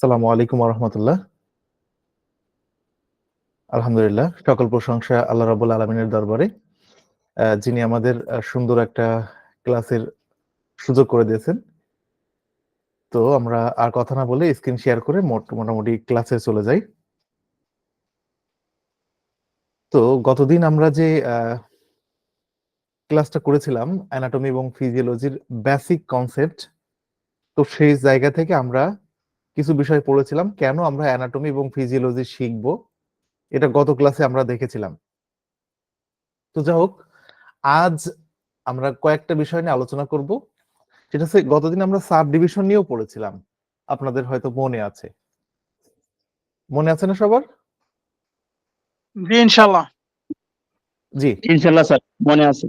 আসসালামু আলাইকুম রহমতুল্লাহ। আলহামদুলিল্লাহ, সকল প্রশংসা আল্লাহ রাব্বুল আলামিনের দরবারে, যিনি আমাদের সুন্দর একটা ক্লাসের সুযোগ করে দিয়েছেন। তো আমরা আর কথা না বলে স্ক্রিন শেয়ার করে মোটামুটি ক্লাসে চলে যাই। তো গতদিন আমরা যে ক্লাসটা করেছিলাম অ্যানাটমি এবং ফিজিওলজির বেসিক কনসেপ্ট, তো সেই জায়গা থেকে আমরা কিছু বিষয় পড়েছিলাম কেন আমরা অ্যানাটমি এবং ফিজিওলজি শিখব, এটা গত ক্লাসে আমরা দেখেছিলাম। তো যাই হোক, আজ আমরা কয়েকটা বিষয় নিয়ে আলোচনা করব। সেটা হচ্ছে গতদিন আমরা সাব ডিভিশন নিয়েও পড়েছিলাম, আপনাদের হয়তো মনে আছে। মনে আছে না সবার? জি ইনশাআল্লাহ। জি, ইনশাআল্লাহ স্যার, মনে আছে।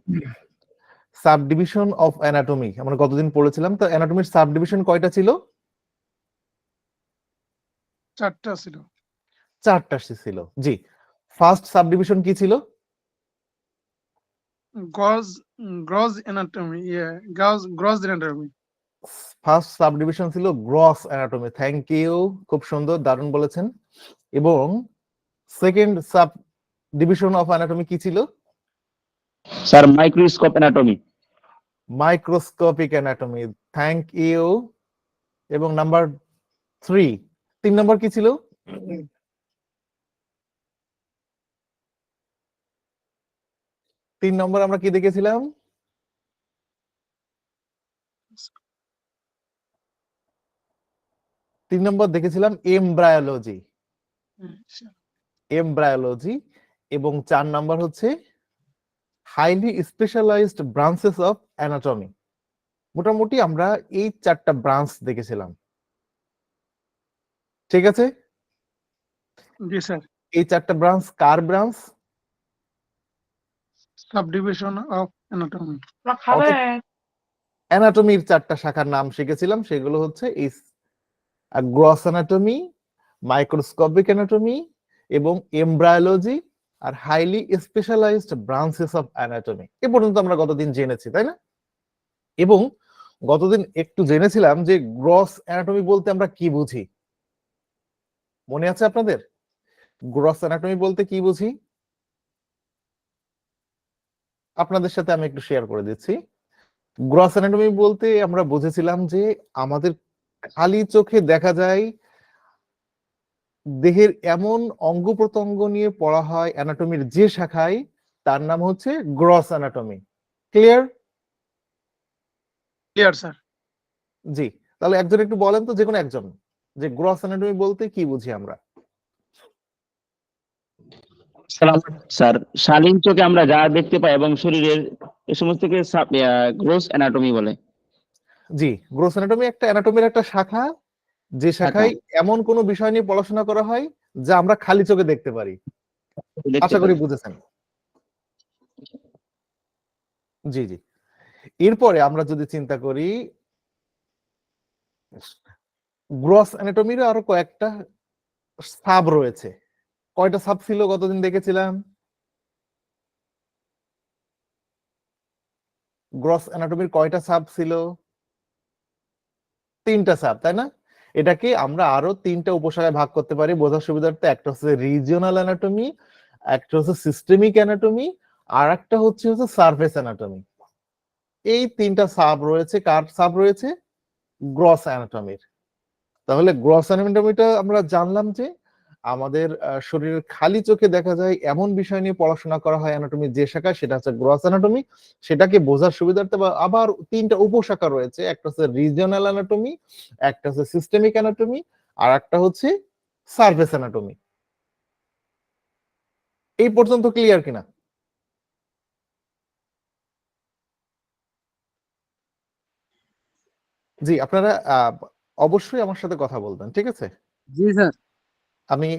সাব ডিভিশন অফ অ্যানাটমি আমরা গতদিন পড়েছিলাম। তো অ্যানাটমির সাব ডিভিশন কয়টা ছিল? 4টা ছিল। 4টা ছিল। জি, ফার্স্ট সাব ডিভিশন কি ছিল? Gross anatomy, gross anatomy. First sub division ছিল গ্রস অ্যানাটমি। থ্যাংক ইউ, খুব সুন্দর, দারুণ বলেছেন। এবং second sub division of anatomy কি ছিল? Sir microscope anatomy. Microscopic anatomy. Thank you. এবং নাম্বার 3, 3 নম্বর কি ছিল? 3 নম্বর আমরা কি দেখেছিলাম? 3 নম্বর দেখেছিলাম এমব্রায়োলজি। এমব্রায়োলজি। এবং 4 নম্বর হচ্ছে highly specialised branches of anatomy. মোটামুটি আমরা এই 4টা ব্রাঞ্চ দেখেছিলাম, ঠিক আছে? জি স্যার। এই 4টা ব্রাঞ্চ কার ব্রাঞ্চ? Subdivision of anatomy. অ্যানাটমির 4টা শাখার নাম শিখেছিলাম, সেগুলো হচ্ছে গ্রস অ্যানাটমি, মাইক্রোস্কোপিক অ্যানাটমি এবং এমব্রায়োলজি আর highly specialised branches of anatomy. এ পর্যন্ত আমরা গতদিন জেনেছি, তাই না? এবং গতদিন একটু জেনেছিলাম যে গ্রস অ্যানাটমি বলতে আমরা কি বুঝি। মনে আছে আপনাদের? গ্রস অ্যানাটমি বলতে কি বুঝি? আপনাদের সাথে আমি একটু শেয়ার করে দিচ্ছি। গ্রস অ্যানাটমি বলতে আমরা বুঝেছিলাম যে আমাদের খালি চোখে দেখা যায় দেহের এমন অঙ্গ প্রত্যঙ্গ নিয়ে পড়া হয় অ্যানাটমির যে শাখায়, তার নাম হচ্ছে gross anatomy. Clear? Clear sir. জি, তাহলে একজন একটু বলেন তো, যে কোনো একজন, যে গ্রস অ্যানাটমি বলতে কি বুঝি আমরা? স্যার শালীন চোখে আমরা যা দেখতে পাই এবং শরীরের এই সমস্তকে গ্রোস অ্যানাটমি বলে। জি, গ্রস অ্যানাটমি একটা অ্যানাটমির একটা শাখা, যে শাখায় এমন কোনো বিষয় নিয়ে পড়াশোনা করা হয় যা আমরা খালি চোখে দেখতে পারি। আশা করি বুঝেছেন। জি জি। এরপরে আমরা যদি চিন্তা করি, গ্রস অ্যানাটমির আরো কয়েকটা সাব রয়েছে। কয়টা সাব ছিল গতদিন দেখেছিলাম? গ্রস অ্যানাটমির কয়টা সাব ছিল? 3টা সাব, তাই না? এটাকে আমরা আরো 3টা উপশাখায় ভাগ করতে পারি বোঝার সুবিধার্থে। একটা হচ্ছে রিজিওনাল অ্যানাটমি, একটা হচ্ছে সিস্টেমিক অ্যানাটমি, আর একটা হচ্ছে সারফেস অ্যানাটমি। এই 3টা সাব রয়েছে। কার সাব রয়েছে? গ্রস অ্যানাটমির। তাহলে গ্রস অ্যানাটমিটা আমরা জানলাম যে আমাদের শরীরের খালি চোখে দেখা যায় এমন বিষয় নিয়ে পড়াশোনা করা হয় অ্যানাটমির যে শাখা, সেটা হচ্ছে গ্রস অ্যানাটমি। সেটাকে বোঝার সুবিধার্থে আবার 3টা উপশাখা রয়েছে। একটা হচ্ছে রিজিওনাল অ্যানাটমি, একটা হচ্ছে সিস্টেমিক অ্যানাটমি, আর একটা হচ্ছে সারফেস অ্যানাটমি। এই পর্যন্ত ক্লিয়ার কিনা? জি, আপনারা অবশ্যই আমার সাথে কথা বলবেন, ঠিক আছে? জি স্যার। আমি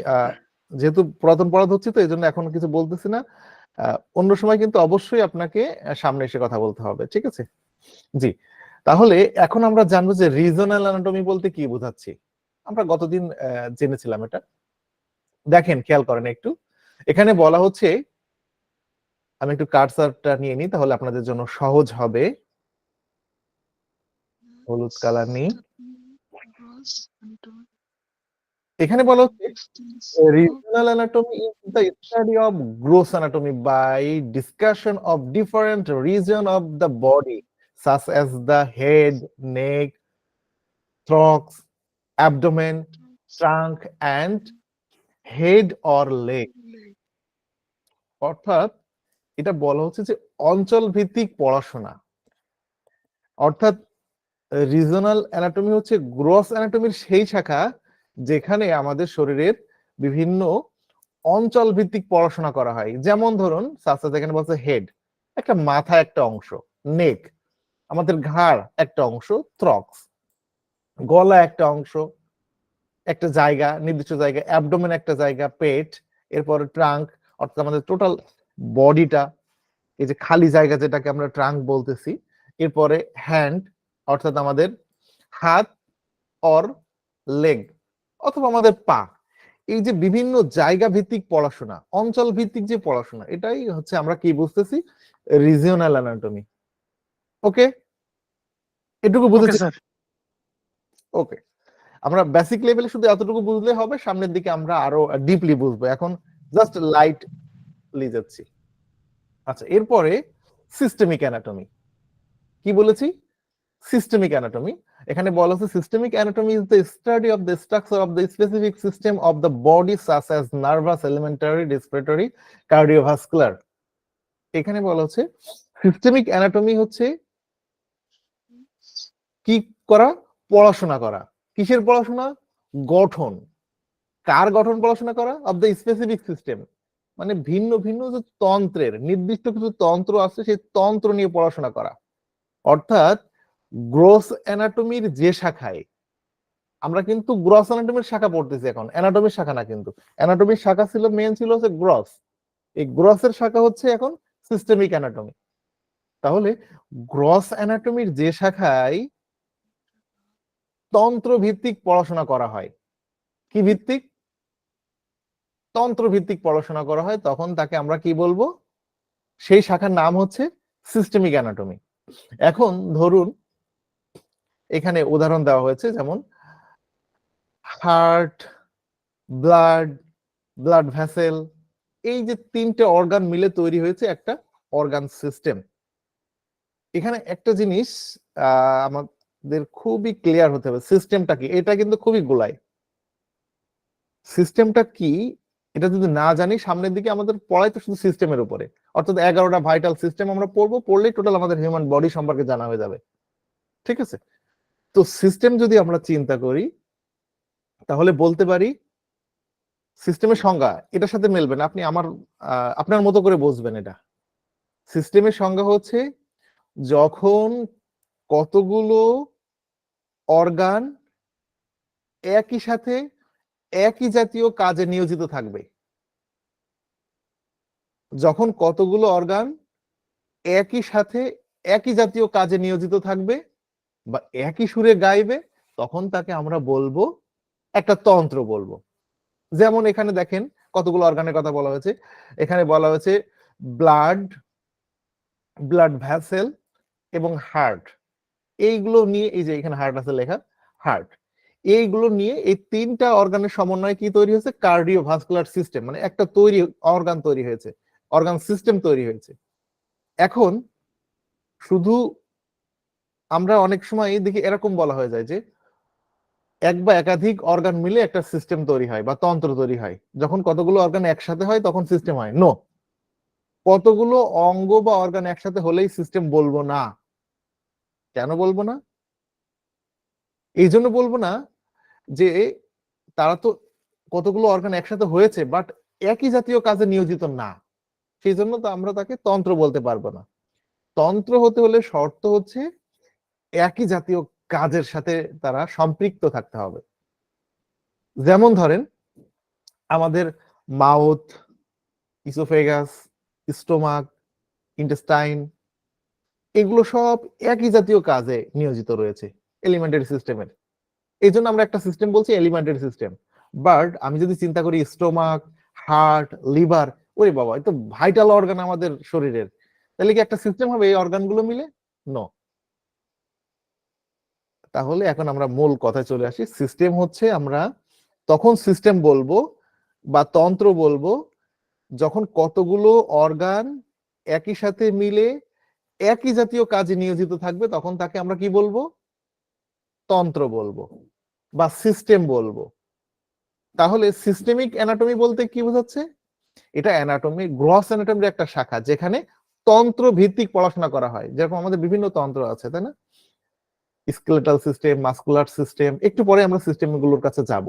যেহেতু পুরাতন পড়াতে হচ্ছে, তো এই জন্য এখন কিছু বলতেছি না। অন্য সময় কিন্তু অবশ্যই আপনাকে সামনে এসে কথা বলতে হবে, ঠিক আছে? জি, তাহলে এখন আমরা জানবো যে রিজনাল অ্যানাটমি বলতে কি বোঝাচ্ছি। আমরা গতদিন জেনেছিলাম এটা। দেখেন, খেয়াল করেন একটু। এখানে বলা হচ্ছে, আমি একটু কার্সারটা নিয়ে নিই তাহলে আপনাদের জন্য সহজ হবে। হলুদ কালার নিই। এখানে বলা হচ্ছে regional anatomy is the study of gross anatomy by discussion of different region of the body such as the head, neck, thorax, abdomen, trunk and head or leg. অর্থাৎ এটা বলা হচ্ছে যে অঞ্চল ভিত্তিক পড়াশোনা, অর্থাৎ রিজনাল অ্যানাটমি হচ্ছে গ্রস অ্যানাটমির সেই শাখা যেখানে আমাদের শরীরের বিভিন্ন অঞ্চল ভিত্তিক পড়াশোনা করা হয়। যেমন ধরুন সাসা যেখানে বলছে হেড, একটা মাথা একটা অংশ, নেক আমাদের ঘাড় একটা অংশ, থ্রক্স গলা একটা অংশ একটা জায়গা নির্দিষ্ট জায়গা, অ্যাবডোমেন একটা জায়গা, পেট, এরপরে ট্রাঙ্ক অর্থাৎ আমাদের টোটাল বডিটা, এই যে খালি জায়গা যেটাকে আমরা ট্রাঙ্ক বলতেছি, এরপরে হ্যান্ড অর্থাৎ আমাদের হাত অর লেগ অথবা আমাদের পা। এই যে বিভিন্ন জায়গা ভিত্তিক পড়াশোনা, অঞ্চল ভিত্তিক যে পড়াশোনা, এটাই হচ্ছে আমরা কি বুঝতেছি রিজিওনাল অ্যানাটমি। ওকে, এটুকু ওকে বুঝেছি? স্যার। ওকে, আমরা বেসিক লেভেলে শুধু এতটুকু বুঝলে হবে, সামনের দিকে আমরা আরো ডিপলি বুঝবো, এখন জাস্ট লাইটলি যাচ্ছি। আচ্ছা, এরপরে সিস্টেমিক অ্যানাটমি কি বলেছি? Systemic anatomy. এখানে বলা হচ্ছে systemic anatomy is the study of the structure of the specific system of the body such as nervous, elementary, respiratory, cardiovascular. এখানে বলা হচ্ছে সিস্টেমিক অ্যানাটমি হচ্ছে কি করা? পড়াশোনা করা। কিসের পড়াশোনা? গঠন। কার গঠন পড়াশোনা করা? অফ দ্য স্পেসিফিক সিস্টেম, মানে ভিন্ন ভিন্ন যে তন্ত্রের নির্দিষ্ট কিছু তন্ত্র আছে সেই তন্ত্র নিয়ে পড়াশোনা করা। অর্থাৎ গ্রোস অ্যানাটমির যে শাখায়, আমরা কিন্তু গ্রস অ্যানাটমির শাখা পড়তেছি এখন, অ্যানাটমির শাখা না, কিন্তু অ্যানাটমির শাখা ছিল মেন ছিল হচ্ছে গ্রস, এই গ্রসের শাখা হচ্ছে এখন সিস্টেমিক অ্যানাটমি। তাহলে গ্রস অ্যানাটমির যে শাখায় তন্ত্র ভিত্তিক পড়াশোনা করা হয়, কি ভিত্তিক? তন্ত্র ভিত্তিক পড়াশোনা করা হয়, তখন তাকে আমরা কি বলবো? সেই শাখার নাম হচ্ছে সিস্টেমিক অ্যানাটমি। এখন ধরুন এখানে উদাহরণ দেওয়া হয়েছে, যেমন হার্ট, ব্লাড, ব্লাড ভেসেল, এই যে তিনটে অর্গান মিলে তৈরি হয়েছে একটা অর্গান সিস্টেম। এখানে একটা জিনিস আমাদের খুবই ক্লিয়ার হতে হবে, সিস্টেমটা কি। এটা কিন্তু খুবই গোলাই, সিস্টেমটা কি এটা যদি না জানি, সামনের দিকে আমাদের পড়াই তো শুধু সিস্টেমের উপরে, অর্থাৎ 11টা ভাইটাল সিস্টেম আমরা পড়বো, পড়লেই টোটাল আমাদের হিউম্যান বডি সম্পর্কে জানা হয়ে যাবে। ঠিক আছে, তো সিস্টেম যদি আমরা চিন্তা করি তাহলে বলতে পারি সিস্টেমের সংজ্ঞা এটার সাথে মিলবে না, আপনি আপনার মতো করে বুঝবেন। এটা সিস্টেমের সংজ্ঞা হচ্ছে যখন কতগুলো অর্গান একই সাথে একই জাতীয় কাজে নিয়োজিত থাকবে, যখন কতগুলো অর্গান একই সাথে একই জাতীয় কাজে নিয়োজিত থাকবে বা একই সুরে গাইবে, তখন তাকে আমরা বলবো একটা তন্ত্র বলবো। যেমন এখানে দেখেন কতগুলো অর্গানের কথা বলা হয়েছে, এখানে বলা হয়েছে ব্লাড, ব্লাড ভেসেল এবং হার্ট। এইগুলো নিয়ে, এই যে এখানে হার্ট আছে লেখা, হার্ট, এইগুলো নিয়ে এই তিনটা অর্গানের সমন্বয়ে কি তৈরি হয়েছে? কার্ডিওভাস্কুলার সিস্টেম, মানে একটা অর্গান তৈরি হয়েছে, অর্গান সিস্টেম তৈরি হয়েছে। এখন শুধু আমরা অনেক সময় দেখি এরকম বলা হয়ে যায় যে এক বা একাধিক অর্গান মিলে একটা সিস্টেম তৈরি হয় বা তন্ত্র তৈরি হয়। যখন কতগুলো অর্গান একসাথে হয় তখন সিস্টেম হয়। নো, কতগুলো অঙ্গ বা অর্গান একসাথে হলেই সিস্টেম বলবো না। কেন বলবো না? এই জন্য বলবো না যে তারা তো কতগুলো অর্গান একসাথে হয়েছে বাট একই জাতীয় কাজে নিয়োজিত না, সেই জন্য তো আমরা তাকে তন্ত্র বলতে পারবো না। তন্ত্র হতে হলে শর্ত হচ্ছে একই জাতীয় কাজের সাথে তারা সম্পৃক্ত থাকতে হবে। যেমন ধরেন আমাদের মাউথ, ইসোফেগাস, স্টোমাক, ইন্টেস্টাইন, এগুলো সব একই জাতীয় কাজে নিয়োজিত রয়েছে এলিমেন্টারি সিস্টেমের। এই জন্য আমরা একটা সিস্টেম বলছি এলিমেন্টারি সিস্টেম। বাট আমি যদি চিন্তা করি স্টোমাক, হার্ট, লিভার, ওরে বাবা, এটা ভাইটাল অর্গান আমাদের শরীরের, তাহলে কি একটা সিস্টেম হবে এই অর্গানগুলো মিলে? নো। তাহলে এখন আমরা মূল কথায় চলে আসি, সিস্টেম হচ্ছে আমরা তখন সিস্টেম বলবো বা তন্ত্র বলবো যখন কতগুলো অর্গান একই সাথে মিলে একই জাতীয় কাজে নিয়োজিত থাকবে, তখন তাকে আমরা কি বলবো? তন্ত্র বলবো বা সিস্টেম বলবো। তাহলে সিস্টেমিক অ্যানাটমি বলতে কি বোঝাচ্ছে? এটা অ্যানাটমি, গ্রস অ্যানাটমির একটা শাখা যেখানে তন্ত্র ভিত্তিক পড়াশোনা করা হয়। যেরকম আমাদের বিভিন্ন তন্ত্র আছে, তাই না? স্কেলেটাল সিস্টেম, মাসকুলার সিস্টেম, একটু পরে আমরা সিস্টেম গুলোর কাছে যাব।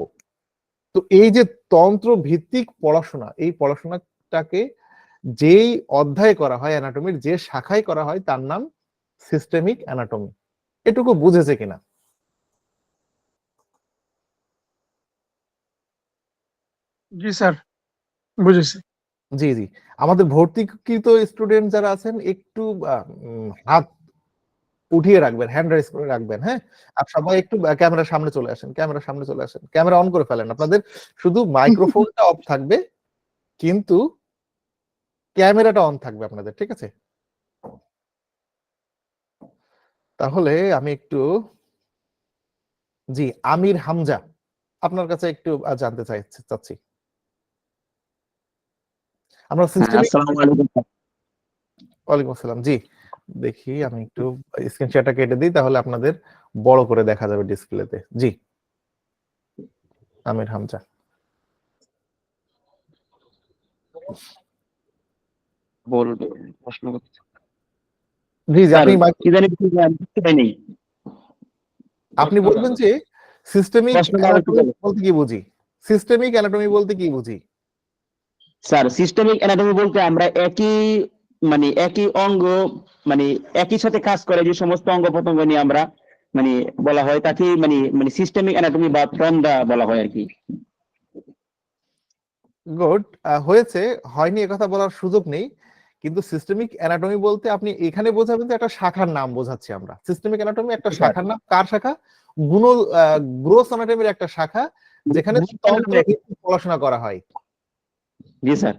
তো এই যে তন্ত্র ভিত্তিক পড়াশোনা, এই পড়াশোনাটাকে যেই অধ্যায় করা হয় অ্যানাটমির, যে শাখায় করা হয়, তার নাম সিস্টেমিক অ্যানাটমি। এটুকু বুঝেছে কিনা? জি স্যার, বুঝেছি। জি জি, আমাদের ভর্তিকৃত স্টুডেন্ট যারা আছেন একটু হাত উঠিয়ে রাখবেন, হ্যান্ড রাইজ করে রাখবেন, হ্যাঁ? আর সবাই একটু ক্যামেরার সামনে চলে আসেন, ক্যামেরার সামনে চলে আসেন, ক্যামেরা অন করে ফেলেন। আপনাদের শুধু মাইক্রোফোনটা অফ থাকবে, কিন্তু ক্যামেরাটা অন থাকবে আপনাদের, ঠিক আছে? তাহলে আমি একটু, জি, আমির হামজা, আপনার কাছে একটু জানতে চাচ্ছি। আমরা সিস্টেমিক, আসসালামু আলাইকুম স্যার। ওয়ালাইকুম আসসালাম। জি, দেখি আমি একটু স্ক্রিন শেয়ারটা কেটে দিই, তাহলে আপনাদের বড় করে দেখা যাবে ডিসপ্লেতে। জি, আমির হামজা। বলবে প্রশ্ন করতে জি জি, স্যার, আপনি কি জানি কিছু আমি বুঝতে পাইনি। আপনি বলবেন যে সিস্টেমিক প্রশ্নটা আবার কি অ্যানাটমি বলবো? বলতে কি বুঝি? সিস্টেমিক অ্যানাটমি বলতে কি বুঝি? স্যার, সিস্টেমিক অ্যানাটমি বলতে আমরা একই অঙ্গ, মানে একই সাথে কাজ করে যে সমস্ত অঙ্গ প্রত্যঙ্গ নিয়ে আমরা মানে বলা হয়, তাকে মানে মানে সিস্টেমিক অ্যানাটমি বা তন্দ্রা বলা হয় আর কি। গুড, হয়েছে, হয়নি একথা বলার সুযোগ নেই। কিন্তু সিস্টেমিক অ্যানাটমি বলতে আপনি এখানে বোঝাবেন যে একটা শাখার নাম বোঝাচ্ছি আমরা। সিস্টেমিক অ্যানাটমি একটা স্যার, শাখার নাম। কার শাখা? গুণ, গ্রোস অ্যানাটমির একটা শাখা, যেখানে তন্ত্র ভিত্তিক পড়াশোনা করা হয়। জি স্যার।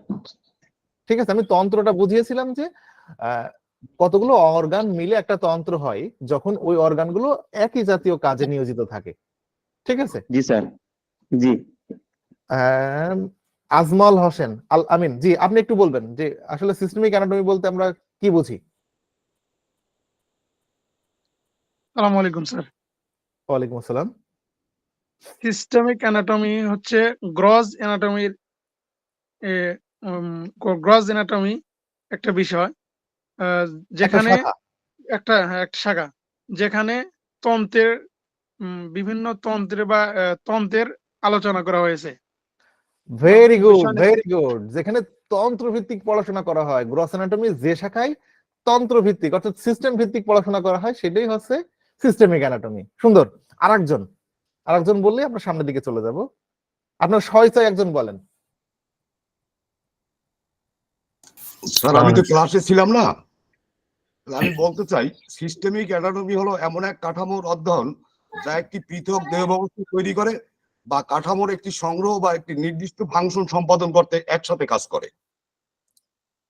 ঠিক আছে, আমি তন্ত্রটা বুঝিয়েছিলাম যে কতগুলো অর্গান মিলে একটা তন্ত্র হয় যখন ওই অর্গানগুলো একই জাতীয় কাজে নিয়োজিত থাকে। ঠিক আছে। জি স্যার। জি আম, আজমল হোসেন আল আমিন, জি, আপনি একটু বলবেন যে আসলে সিস্টেমিক অ্যানাটমি বলতে আমরা কি বুঝি? আসসালামু আলাইকুম স্যার। ওয়ালাইকুম আসসালাম। সিস্টেমিক অ্যানাটমি হচ্ছে গ্রস অ্যানাটমির গ্রস অ্যানাটমি একটা বিষয়, আহ, একটা যেখানে শাখা। একটা শাখা, যেখানে তন্ত্রের বিভিন্ন তন্ত্রের বা তন্ত্রের আলোচনা করা হয়েছে। ভেরি গুড, বিষয় ভেরি গুড। যেখানে তন্ত্র ভিত্তিক পড়াশোনা করা হয়, গ্রস অ্যানাটমি যে শাখায় তন্ত্র ভিত্তিক অর্থাৎ সিস্টেম ভিত্তিক পড়াশোনা করা হয়, সেটাই হচ্ছে সিস্টেমিক অ্যানাটমি। সুন্দর। আরেকজন, আরেকজন বললে আমরা সামনের দিকে চলে যাব। আপনার সহায়তায় একজন বলেন। স্যার, আমি তো ক্লাসে ছিলাম না। আমি বলতে চাই, সিস্টেমিক অ্যানাটমি হলো এমন এক কাঠামোর অধ্যয়ন যা একটি পৃথক দেহ ব্যবস্থা তৈরি করে বা কাঠামোর একটি সংগ্রহ বা একটি নির্দিষ্ট ফাংশন সম্পাদন করতে একসাথে কাজ করে।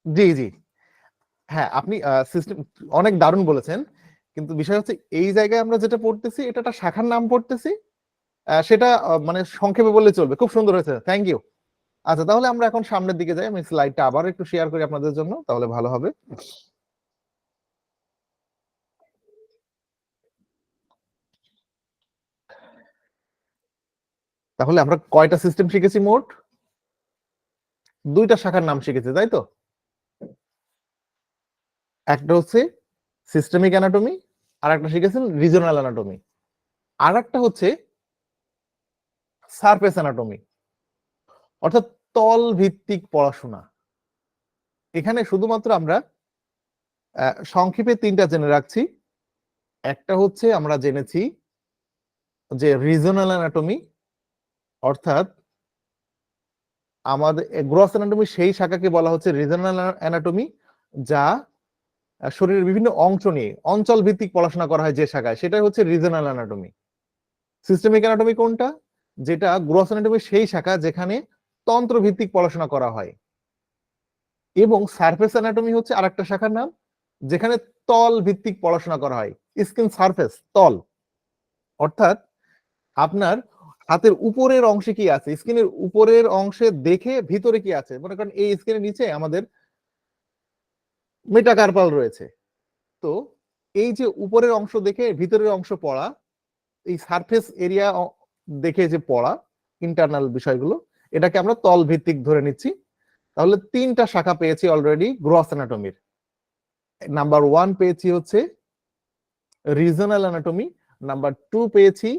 জি জি, হ্যাঁ, আপনি সিস্টেম অনেক দারুণ বলেছেন। কিন্তু বিষয় হচ্ছে এই জায়গায় আমরা যেটা পড়তেছি, এটা একটা শাখার নাম পড়তেছি। সেটা মানে সংক্ষেপে বললে চলবে। খুব সুন্দর হয়েছে, থ্যাংক ইউ। আচ্ছা, তাহলে আমরা এখন সামনের দিকে যাই। আমি স্লাইডটা আবার একটু শেয়ার করি আপনাদের জন্য, তাহলে ভালো হবে। তাহলে আমরা কয়টা সিস্টেম শিখেছি মোট? দুইটা শাখার নাম শিখেছি, তাই তো? একটা হচ্ছে সিস্টেমিক অ্যানাটমি, আর একটা শিখেছেন রিজনাল অ্যানাটমি। আর একটা হচ্ছে সারফেস অ্যানাটমি, অর্থাৎ তল ভিত্তিক পড়াশোনা। এখানে শুধুমাত্র আমরা সংক্ষেপে তিনটা জেনে রাখছি। একটা হচ্ছে আমরা জেনেছি যে রিজনাল অ্যানাটমি, অর্থাৎ আমাদের গ্রস অ্যানাটমি সেই শাখাকে বলা হচ্ছে রিজনাল অ্যানাটমি, যা শরীরের বিভিন্ন অংশ নিয়ে অঞ্চল ভিত্তিক পড়াশোনা করা হয় যে শাখায়, সেটাই হচ্ছে রিজনাল অ্যানাটমি। সিস্টেমিক অ্যানাটমি কোনটা? যেটা গ্রস অ্যানাটমি সেই শাখা যেখানে তন্ত্র ভিত্তিক পড়াশোনা করা হয়। এবং সারফেস অ্যানাটমি হচ্ছে আরেকটা শাখার নাম, যেখানে তল ভিত্তিক পড়াশোনা করা হয়। স্কিন সারফেস, তল, অর্থাৎ আপনার হাতের উপরের অংশে কি আছে, স্কিনের উপরের অংশে দেখে ভিতরে কি আছে। মনে করেন এই স্কিনের নিচে আমাদের মেটাকার্পাল রয়েছে, তো এই যে উপরের অংশ দেখে ভিতরের অংশ পড়া, এই সারফেস এরিয়া দেখে যে পড়া ইন্টারনাল বিষয়গুলো, এটাকে আমরা তল ভিত্তিক ধরে নিচ্ছি। তাহলে 3টা শাখা পেয়েছি অলরেডি গ্রস অ্যানাটমির। নাম্বার 1 পেয়েছি হচ্ছে রিজনাল অ্যানাটমি, নাম্বার 2 পেয়েছি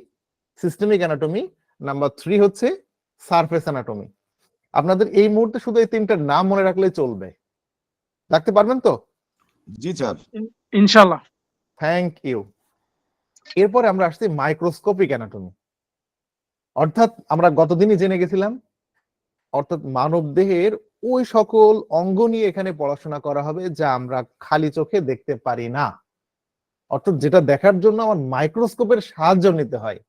সিস্টেমিক অ্যানাটমি, নাম্বার 3 হচ্ছে সারফেস অ্যানাটমি। আপনাদের এই মুহূর্তে শুধু এই 3টার নাম মনে রাখলে চলবে, রাখতে পারবেন তো? জি স্যার। ইনশাল্লাহ। Thank you. এরপরে আমরা আসছি মাইক্রোস্কোপিক অ্যানাটমি, অর্থাৎ আমরা গতদিনই জেনে গেছিলাম, অর্থাৎ মানব দেহের ওই সকল অঙ্গ নিয়ে এখানে পড়াশোনা করা হবে যা আমরা খালি চোখে দেখতে পারি না, অর্থাৎ যেটা দেখার জন্য আমার মাইক্রোস্কোপের সাহায্য নিতে হয়।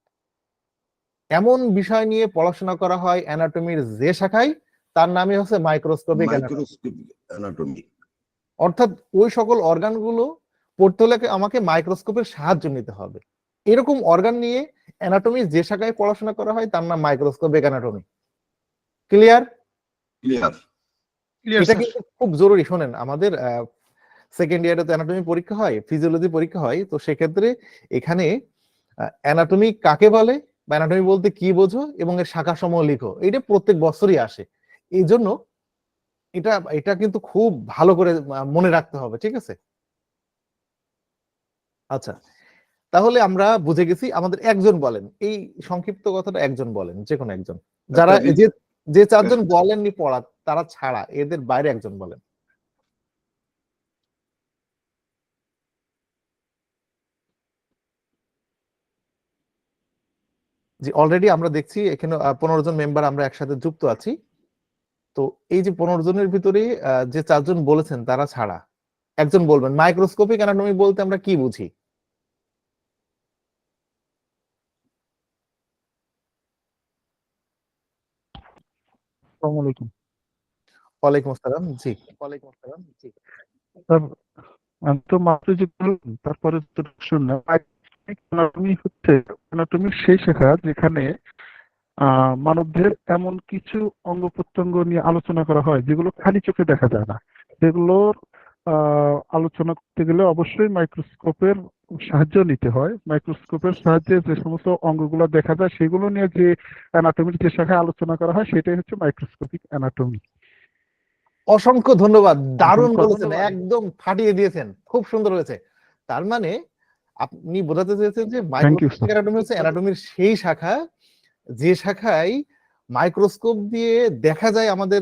এমন বিষয় নিয়ে পড়াশোনা করা হয় অ্যানাটমির যে শাখায়, তার নামই হচ্ছে মাইক্রোস্কোপিক অ্যানাটমি। Microscopic anatomy. অর্থাৎ ওই সকল অর্গানগুলো পড়তে হলে আমাকে মাইক্রোস্কোপের সাহায্য নিতে হবে। এরকম অর্গান নিয়ে অ্যানাটমি যে শাখায় পড়াশোনা করা হয় তার নাম microscopic anatomy. Clear? Clear. Clear এটা স্যার। কিন্তু খুব জরুরি। শোনেন, আমাদের সেকেন্ড ইয়ারে তো অ্যানাটমি পরীক্ষা হয়, ফিজিওলজি পরীক্ষা হয়, তো সেক্ষেত্রে এখানে অ্যানাটমি কাকে বলে বা অ্যানাটমি বলতে কি বোঝো এবং এর শাখা সমূহ লিখো, এটা প্রত্যেক বছরই আসে। এই জন্য এটা এটা কিন্তু খুব ভালো করে মনে রাখতে হবে, ঠিক আছে? আচ্ছা, তাহলে আমরা বুঝে গেছি। আমাদের একজন বলেন, এই সংক্ষিপ্ত কথাটা একজন বলেন, যে কোনো একজন, যারা যে যে 4জন বলেননি পড়া তারা ছাড়া, এদের বাইরে একজন বলেন। জি, অলরেডি আমরা দেখছি এখানে 15 জন মেম্বার আমরা একসাথে যুক্ত আছি। তো এই যে 15 জনের ভিতরে যে 4জন বলেছেন তারা ছাড়া একজন বলবেন মাইক্রোস্কোপিক অ্যানাটমি বলতে আমরা কি বুঝি। আসসালামু আলাইকুম। ওয়ালাইকুম আসসালাম। জি, স্যার, আমি তো মাত্র যে বললাম তারপরে তো শুনলাম অ্যানাটমি হচ্ছে অ্যানাটমির সেই শাখা যেখানে মানবদেহের এমন কিছু অঙ্গ প্রত্যঙ্গ নিয়ে আলোচনা করা হয় যেগুলো খালি চোখে দেখা যায় না। সেগুলোর আলোচনা করতে গেলে অবশ্যই মাইক্রোস্কোপের সাহায্য নিতে হয়। মাইক্রোস্কোপের সাহায্যে যে সমস্ত অঙ্গগুলো দেখা যায় সেগুলো নিয়ে যে অ্যানাটমির যে শাখায় আলোচনা করা হয় সেটাই হচ্ছে মাইক্রোস্কোপিক অ্যানাটমি। অসংখ্য ধন্যবাদ, দারুণ অসংখ্য বলেছেন, ধন্যবাদ। একদম ফাটিয়ে দিয়েছেন, খুব সুন্দর হয়েছে। তার মানে আপনি বোঝাতে চেয়েছেন যে thank you microscopic sir. Anatomy হচ্ছে অ্যানাটমির সেই শাখা যে শাখায় মাইক্রোস্কোপ দিয়ে দেখা যায় আমাদের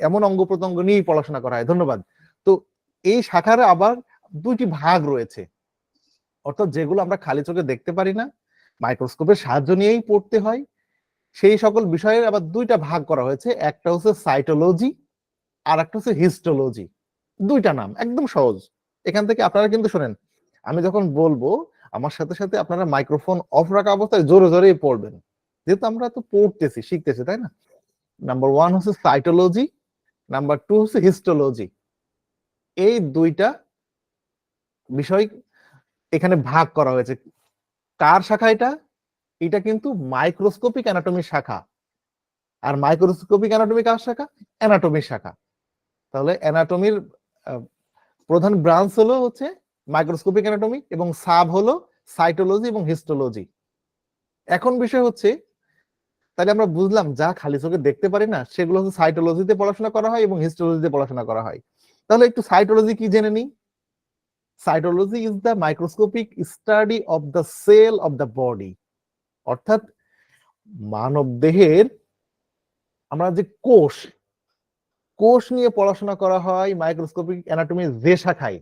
এমন অঙ্গ প্রত্যঙ্গ নিয়ে পড়াশোনা করা হয়। ধন্যবাদ। তো এই শাখার আবার 2টি ভাগ রয়েছে, অর্থাৎ যেগুলো আমরা খালি চোখে দেখতে পারি না, মাইক্রোস্কোপের সাহায্য নিয়েই পড়তে হয়, সেই সকল বিষয়ের আবার 2টা ভাগ করা হয়েছে। একটা হচ্ছে সাইটোলজি আর একটা হচ্ছে হিস্টোলজি। 2টা নাম একদম সহজ। এখান থেকে আপনারা কিন্তু শোনেন, আমি যখন বলবো আমার সাথে সাথে আপনারা মাইক্রোফোন অফ রাখা অবস্থায় জোরে জোরেই পড়বেন, যেহেতু আমরা তো পড়তেছি, শিখতেছি, তাই না? নাম্বার 1 হচ্ছে সাইটোলজি, নাম্বার 2 হচ্ছে হিস্টোলজি। এই 2টা বিষয় এখানে ভাগ করা হয়েছে। কার শাখা এটা? এটা কিন্তু মাইক্রোস্কোপিক অ্যানাটমির শাখা। আর মাইক্রোস্কোপিক অ্যানাটমি কার শাখা? অ্যানাটমির শাখা। তাহলে অ্যানাটমির প্রধান ব্রাঞ্চ হলো হচ্ছে মাইক্রোস্কোপিক অ্যানাটমি এবং সাব হলো সাইটোলজি এবং হিস্টোলজি। এখন বিষয় হচ্ছে, তাহলে আমরা বুঝলাম যা খালি চোখে দেখতে পারি না সেগুলো হচ্ছে সাইটোলজিতে পড়াশোনা করা হয় এবং হিস্টোলজিতে পড়াশোনা করা হয়। তাহলে একটু সাইটোলজি কি জেনে নিই। Cytology is the microscopic study of the cell of the body, অর্থাৎ মানব দেহের আমরা যে কোষ, কোষ নিয়ে পড়াশোনা করা হয় মাইক্রোস্কোপিক অ্যানাটমি যে শাখায়।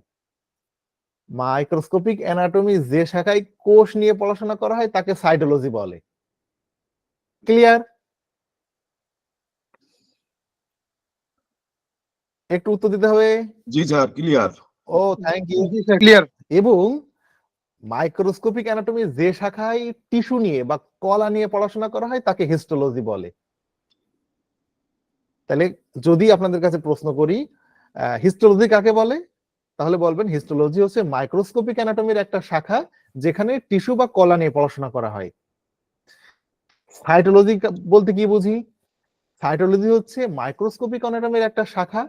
মাইক্রোস্কোপিক অ্যানাটমি যে শাখায় কোষ নিয়ে পড়াশোনা করা হয় তাকে সাইটোলজি বলে। ক্লিয়ার? একটু উত্তর দিতে হবে। জি স্যার, ক্লিয়ার। ও থ্যাংক ইউ। জি স্যার, ক্লিয়ার। এবং মাইক্রোস্কোপিক অ্যানাটমি যে শাখায় টিস্যু নিয়ে বা কলা নিয়ে পড়াশোনা করা হয় তাকে হিস্টোলজি বলে। তাহলে যদি আপনাদের কাছে প্রশ্ন করি হিস্টোলজি কাকে বলে, তাহলে বলবেন হিস্টোলজি হচ্ছে মাইক্রোস্কোপিক অ্যানাটমির একটা শাখা যেখানে টিস্যু বা কলা নিয়ে পড়াশোনা করা হয়। সাইটোলজি বলতে কি বুঝি? সাইটোলজি হচ্ছে মাইক্রোস্কোপিক অ্যানাটমির একটা শাখা,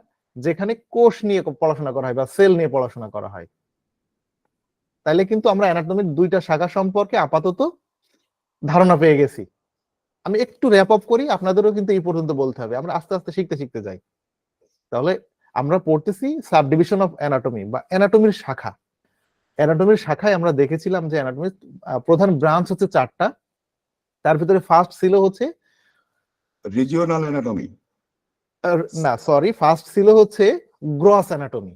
যেখানে কোষ নিয়ে পড়াশোনা করা হয় বা সেল নিয়ে পড়াশোনা করা হয়। তাইলে কিন্তু আমরা অ্যানাটমির দুইটা শাখা সম্পর্কে আপাতত ধারণা পেয়ে গেছি। আমি একটু র্যাপ আপ করি, আপনাদেরও কিন্তু এই পর্যন্ত বলতে হবে, আমরা আস্তে আস্তে শিখতে শিখতে যাই। তাহলে আমরা পড়তেছি সাব ডিভিশন অফ অ্যানাটমি বা অ্যানাটমির শাখা। অ্যানাটমির শাখায় আমরা দেখেছিলাম যে অ্যানাটমির প্রধান ব্রাঞ্চ হচ্ছে 4টা। তার ভিতরে ফার্স্ট ছিল হচ্ছে রিজিওনাল অ্যানাটমি। না সরি, ফার্স্ট ছিল হচ্ছে গ্রস অ্যানাটমি।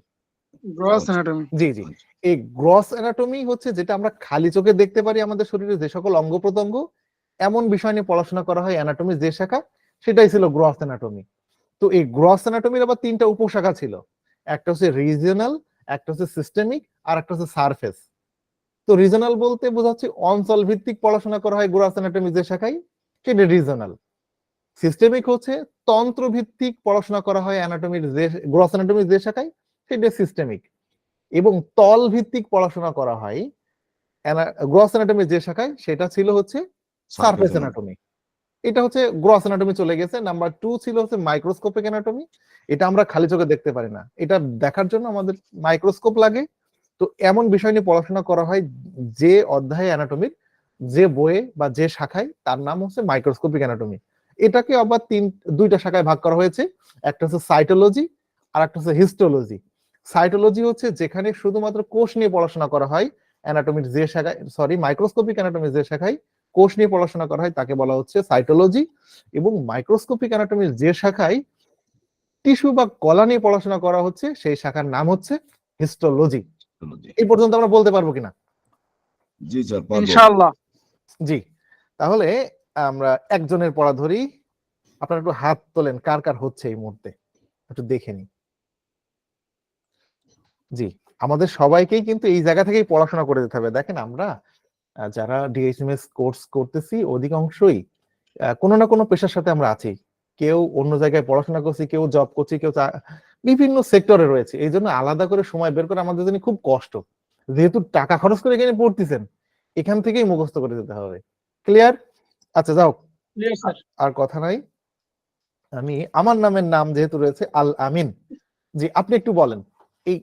Gross anatomy. জি জি, এই গ্রস অ্যানাটমি হচ্ছে যেটা আমরা খালি চোখে দেখতে পারি আমাদের শরীরে যে সকল অঙ্গ প্রত্যঙ্গ, এমন বিষয় নিয়ে পড়াশোনা করা হয় অ্যানাটমি যে শাখা, সেটাই ছিল গ্রস অ্যানাটমি। তো এই গ্রস অ্যানাটমির আবার 3টা উপশাখা ছিল, একটা হচ্ছে রিজিওনাল, একটা হচ্ছে সিস্টেমিক, আর একটা হচ্ছে সারফেস। তো রিজনাল বলতে বোঝাচ্ছে অঞ্চল ভিত্তিক পড়াশোনা করা হয় গ্রস অ্যানাটমি যে শাখায়, সেটা রিজনাল। সিস্টেমিক হচ্ছে তন্ত্র ভিত্তিক পড়াশোনা করা হয় অ্যানাটমির যে গ্রস অ্যানাটমির যে শাখায়, সেটা সিস্টেমিক। এবং তল ভিত্তিক পড়াশোনা করা হয় গ্রস অ্যানাটমি যে শাখায়, সেটা ছিল হচ্ছে সারফেস অ্যানাটমি। এটা হচ্ছে গ্রস অ্যানাটমি চলে গেছে। নাম্বার 2 ছিল হচ্ছে মাইক্রোস্কোপিক অ্যানাটমি। এটা আমরা খালি চোখে দেখতে পারি না, এটা দেখার জন্য আমাদের মাইক্রোস্কোপ লাগে। তো এমন বিষয় নিয়ে পড়াশোনা করা হয় যে অধ্যায়ে অ্যানাটমির যে বইয়ে বা যে শাখায়, তার নাম হচ্ছে মাইক্রোস্কোপিক অ্যানাটমি। এটাকে আবার দুইটা শাখায় ভাগ করা হয়েছে, একটা হচ্ছে সাইটোলজি আর একটা হচ্ছে হিস্টোলজি। সাইটোলজি হচ্ছে যেখানে শুধুমাত্র কোষ নিয়ে পড়াশোনা করা হয়, অ্যানাটমির যে শাখায় সরি মাইক্রোস্কোপিক অ্যানাটমির যে শাখায় কোষ নিয়ে পড়াশোনা করা হয় তাকে বলা হচ্ছে সাইটোলজি। এবং মাইক্রোস্কোপিক অ্যানাটমির যে শাখায় টিস্যু বা কলা নিয়ে পড়াশোনা করা হচ্ছে, সেই শাখার নাম হচ্ছে হিস্টোলজি। এই পর্যন্ত আমরা বলতে পারবো কিনা? জি স্যার, পারবো। ইনশাআল্লাহ। জি, তাহলে আমরা একজনের পড়া ধরি। আপনারা একটু হাত তোলেন কার কার হচ্ছে এই মুহূর্তে, একটু দেখে নি। জি, আমাদের সবাইকেই কিন্তু এই জায়গা থেকেই পড়াশোনা করে যেতে হবে। দেখেন আমরা যারা ডিএসএমএস কোর্স করতেছি অধিকাংশই কোনো না কোনো পেশার সাথে আমরা আছি। কেউ অন্য জায়গায় পড়াশোনা করছি, কেউ জব করছি, কেউ বিভিন্ন সেক্টরে রয়েছে। এই জন্য আলাদা করে সময় বের করে আমাদের জন্য খুব কষ্ট। যেহেতু টাকা খরচ করে এখানে পড়তেছেন, এখান থেকেই মুখস্থ করে যেতে হবে। ক্লিয়ার? আচ্ছা যাও, ক্লিয়ার স্যার। আর কথা নাই। আমার নামের নাম যেহেতু রয়েছে আল আমিন, জি আপনি একটু বলেন এই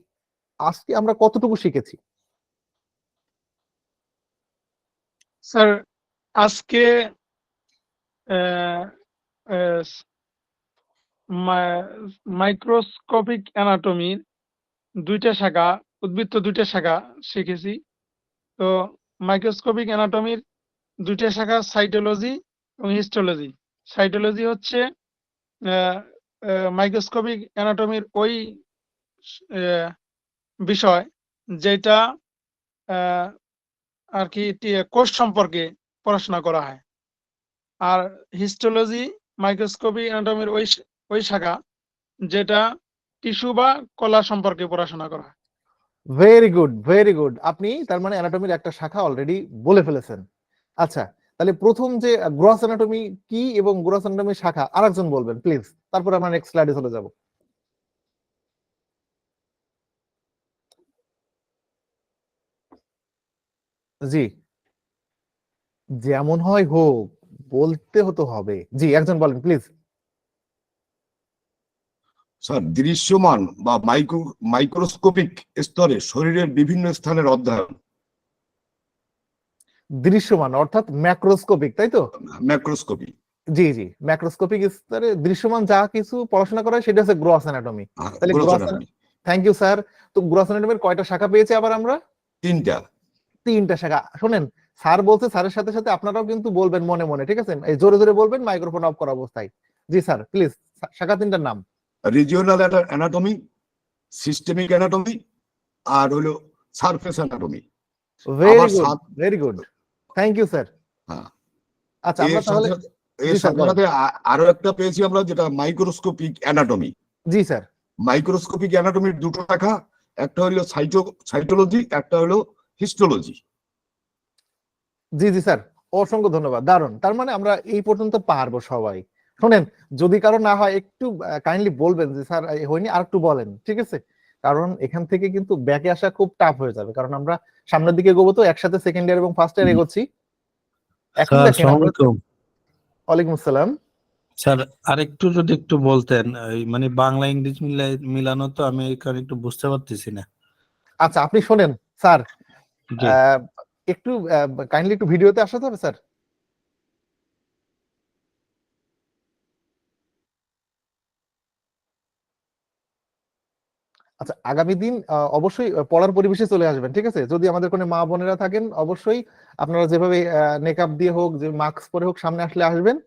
আজকে আমরা কতটুকু শিখেছি? স্যার আজকে মাইক্রোস্কোপিক অ্যানাটমির দুইটা শাখা, উদ্ভিদ দুইটা শাখা শিখেছি। তো মাইক্রোস্কোপিক অ্যানাটমির দুইটা শাখা সাইটোলজি এবং হিস্টোলজি। সাইটোলজি হচ্ছে মাইক্রোস্কোপিক অ্যানাটমির ওই বিষয় যেটা আর কি কোষ সম্পর্কে পড়াশোনা করা হয়। আর হিস্টোলজি মাইক্রোস্কোপিক অ্যানাটমির ওই শাখা যেটা টিস্যু বা কলা সম্পর্কে পড়াশোনা করা হয়। Very good, very good. আপনি তার মানে অ্যানাটমির একটা শাখা অলরেডি বলে ফেলেছেন। আচ্ছা, তাহলে প্রথম যে গ্রস অ্যানাটমি কি এবং গ্রস অ্যানাটমির শাখা আরেকজন বলবেন প্লিজ, তারপর আমরা নেক্সট স্লাইডে চলে যাব। জি, যেমন হয় হোক, বলতে হতো হবে। জি একজন বলেন প্লিজ। স্যার, দৃশ্যমান বা মাইক্রোস্কোপিক স্তরে শরীরের বিভিন্ন স্থানের অধ্যয়ন। দৃশ্যমান অর্থাৎ ম্যাক্রোস্কোপিক, তাই তো? ম্যাক্রোস্কোপি। জি জি, ম্যাক্রোস্কোপিক স্তরে দৃশ্যমান যা কিছু পড়াশোনা করা হয় সেটা হচ্ছে গ্রস অ্যানাটমি। তাহলে গ্রস, থ্যাংক ইউ স্যার। তো গ্রস অ্যানাটমির কয়টা শাখা পেয়েছে আবার আমরা? 3টা শাখা। শোনেন, স্যার বলছে, স্যারের সাথে সাথে আপনারাও কিন্তু বলবেন মনে মনে, ঠিক আছে? এই জোরে জোরে বলবেন মাইক্রোফোন অফ করা অবস্থায়। জি স্যার প্লিজ, শাখা 3টার নাম। রিজিওনাল অ্যানাটমি, সিস্টেমিক অ্যানাটমি, আর হলো surface anatomy. Very good, very good, thank you sir. আচ্ছা আমরা তাহলে এর সাথে সাথে আরো একটা পেয়েছি আমরা, যেটা মাইক্রোস্কোপিক অ্যানাটমি। জি স্যার। মাইক্রোস্কোপিক অ্যানাটমির দুটো শাখা, একটা হলো সাইটোলজি, একটা হলো হিস্টোলজি। জি জি স্যার, অসংখ্য ধন্যবাদ, দারুণ। তার মানে আমরা এই পর্যন্ত পারবো সবাই। শোনেন, যদি কারো না হয় একটু কাইন্ডলি বলবেন যে স্যার হয়নি, আর একটু বলেন, ঠিক আছে? কারণ এখান থেকে কিন্তু ব্যাকে আসা খুব টাফ হয়ে যাবে, কারণ আমরা সামনের দিকে এগোবো তো, একসাথে সেকেন্ড ইয়ার এবং ফার্স্ট ইয়ার এগোচ্ছি। এখন দেখেন ওয়ালাইকুম আসসালাম। স্যার আরেকটু যদি একটু বলতেন, মানে বাংলা ইংরেজি মিলানো তো আমি এখানে একটু বুঝতে পারতেছি না। আচ্ছা আপনি শোনেন স্যার, জি একটু কাইন্ডলি একটু ভিডিওতে আসতে হবে স্যার। আচ্ছা আগামী দিন অবশ্যই পড়ার পরিবেশে চলে আসবেন, ঠিক আছে? যদি আমাদের কোনো মা বোনেরা থাকেন অবশ্যই আপনারা যেভাবে নেকআপ দিয়ে হোক, যে মাস্ক পরে হোক সামনে আসলে আসবেন।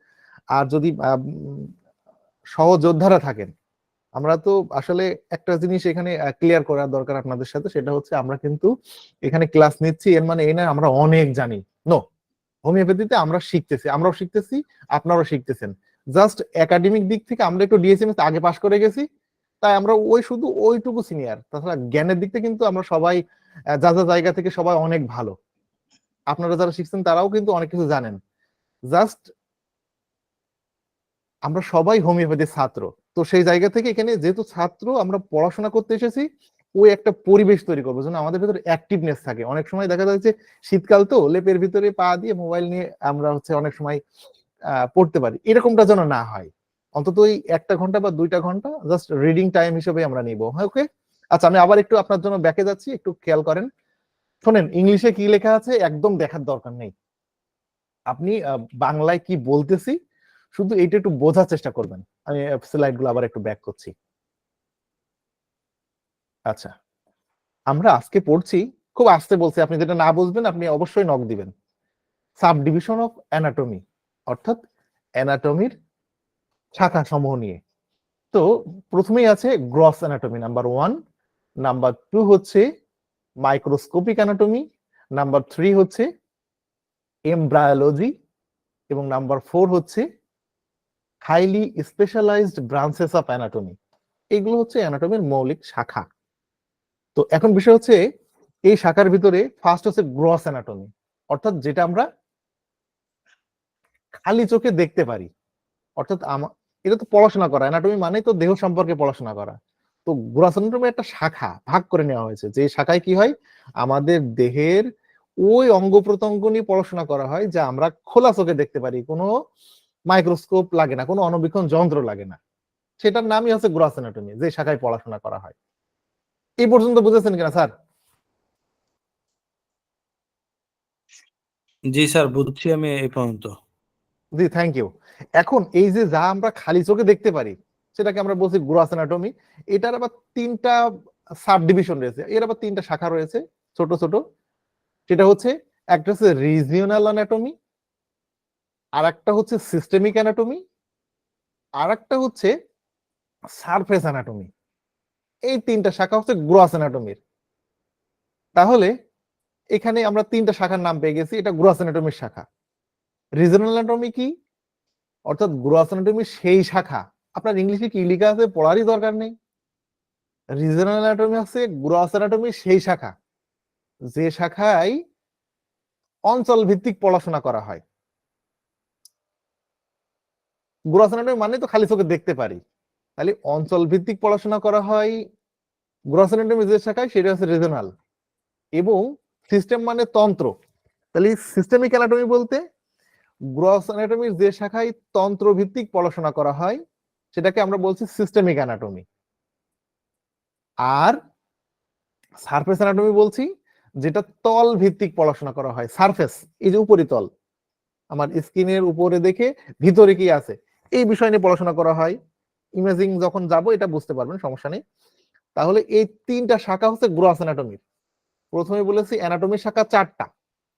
আর যদি সহযোদ্ধারা থাকেন, আমরা তো আসলে একটা জিনিস এখানে ক্লিয়ার করার দরকার আপনাদের সাথে, সেটা হচ্ছে আমরা কিন্তু এখানে ক্লাস নিচ্ছি এর মানে এই না আমরা অনেক জানি। নো, হোমিওপ্যাথিতে আমরা শিখতেছি, আমরাও শিখতেছি, আপনারাও শিখতেছেন। জাস্ট একাডেমিক দিক থেকে আমরা একটু ডিএসএমএস আগে পাশ করে গেছি, তাই আমরা শুধু ওইটুকু সিনিয়র। তাছাড়া জ্ঞানের দিক থেকে কিন্তু আমরা সবাই যা যা জায়গা থেকে সবাই অনেক ভালো। আপনারা যারা শিখছেন তারাও কিন্তু অনেক কিছু জানেন। জাস্ট আমরা সবাই হোমিওপ্যাথির ছাত্র, তো সেই জায়গা থেকে এখানে যেহেতু ছাত্র আমরা পড়াশোনা করতে এসেছি, ওই একটা পরিবেশ তৈরি করবো যেন আমাদের ভিতরে অ্যাক্টিভনেস থাকে। অনেক সময় দেখা যাচ্ছে শীতকাল তো লেপের ভিতরে পা দিয়ে মোবাইল নিয়ে আমরা অনেক সময় পড়তে পারি, এরকমটা যেন না হয়। অন্তত ওই 1 ঘন্টা বা 2 ঘন্টা জাস্ট রিডিং টাইম হিসেবে আমরা নিব। হ্যাঁ, ওকে। আচ্ছা আমি আবার একটু আপনার জন্য ব্যাকে যাচ্ছি, একটু খেয়াল করেন। শোনেন, ইংলিশে কি লেখা আছে একদম দেখার দরকার নেই, আপনি বাংলায় কি বলতেছি শুধু এইটা একটু বোঝার চেষ্টা করবেন। আমি স্লাইড গুলো আবার একটু ব্যাক করছি। আচ্ছা আমরা আজকে পড়ছি, খুব আস্তে বলছি, আপনি যেটা না বুঝবেন আপনি অবশ্যই নক দিবেন। সাব ডিভিশন অফ অ্যানাটমি, অর্থাৎ অ্যানাটমির শাখা সমূহ নিয়ে। তো প্রথমেই আছে গ্রস অ্যানাটমি নাম্বার 1, নাম্বার 2 হচ্ছে মাইক্রোস্কোপিক অ্যানাটমি, নাম্বার 3 হচ্ছে এমব্রায়োলজি, এবং নাম্বার 4 হচ্ছে highly specialised branches of anatomy. এগুলো হচ্ছে অ্যানাটমির মৌলিক শাখা। তো এখন বিষয় হচ্ছে এই শাখার ভিতরে ফার্স্ট হচ্ছে গ্রস অ্যানাটমি, অর্থাৎ যেটা আমরা খালি চোখে দেখতে পারি। অর্থাৎ এটা তো পড়াশোনা করা, অ্যানাটমি মানে তো দেহ সম্পর্কে পড়াশোনা করা। তো গ্রস অ্যানাটমি একটা শাখা ভাগ করে নেওয়া হয়েছে, যে শাখায় কি হয় আমাদের দেহের ওই অঙ্গ প্রত্যঙ্গ নিয়ে পড়াশোনা করা হয় যা আমরা খোলা চোখে দেখতে পারি, কোনো মাইক্রোস্কোপ লাগে না, কোনো অণুবীক্ষণ যন্ত্র লাগে না। সেটার নামই হচ্ছে গ্রস অ্যানাটমি, যে শাখায় পড়াশোনা করা হয়। এই পর্যন্ত বুঝেছেন কিনা স্যার? জি স্যার বুঝছি আমি এই পর্যন্ত। জি থ্যাংক ইউ। এখন এই যে যা আমরা খালি চোখে দেখতে পারি সেটাকে আমরা বলছি গ্রস অ্যানাটমি। এটার আবার 3টা সাব ডিভিশন রয়েছে, এর আবার 3টা শাখা রয়েছে ছোট ছোট। সেটা হচ্ছে একটা হচ্ছে রিজিওনাল অ্যানাটমি, আর একটা হচ্ছে সিস্টেমিক অ্যানাটমি, আর একটা হচ্ছে সারফেস অ্যানাটমি। এই 3টা শাখা হচ্ছে গ্রস অ্যানাটমির। তাহলে এখানে আমরা 3টা শাখার নাম পেয়ে গেছি, এটা গ্রস অ্যানাটমির শাখা। রিজনাল অ্যানাটমি কি, অর্থাৎ গ্রস অ্যানাটমির সেই শাখা, আপনার ইংলিশে কি লেখা আছে পড়ারই দরকার নেই। রিজনাল অ্যানাটমি হচ্ছে গ্রস অ্যানাটমির সেই শাখা যে শাখায় অঞ্চল ভিত্তিক পড়াশোনা করা হয়। গ্রস অ্যানাটমি মানে তো খালি চোখে দেখতে পারি, তাহলে অঞ্চল ভিত্তিক পড়াশোনা করা হয় গ্রস অ্যানাটমি যে শাখায়, সেটা হচ্ছে রিজনাল। এবং সিস্টেম মানে তন্ত্র, তাহলে সিস্টেমিক অ্যানাটমি বলতে গ্রস অ্যানাটমির যে শাখায় তন্ত্র ভিত্তিক পড়াশোনা করা হয় সেটাকে আমরা বলছি সিস্টেমিক অ্যানাটমি। আর সারফেস অ্যানাটমি বলছি যেটা তল ভিত্তিক পড়াশোনা করা হয়। সারফেস এই যে উপরিতল, আমার স্কিনের উপরে দেখে ভিতরে কি আছে এই বিষয় নিয়ে পড়াশোনা করা হয়। ইমেজিং যখন যাব এটা বুঝতে পারবেন, সমস্যা নেই। তাহলে এই 3টা শাখা হচ্ছে গ্রস অ্যানাটমির। প্রথমে বলেছি অ্যানাটমির শাখা 4টা,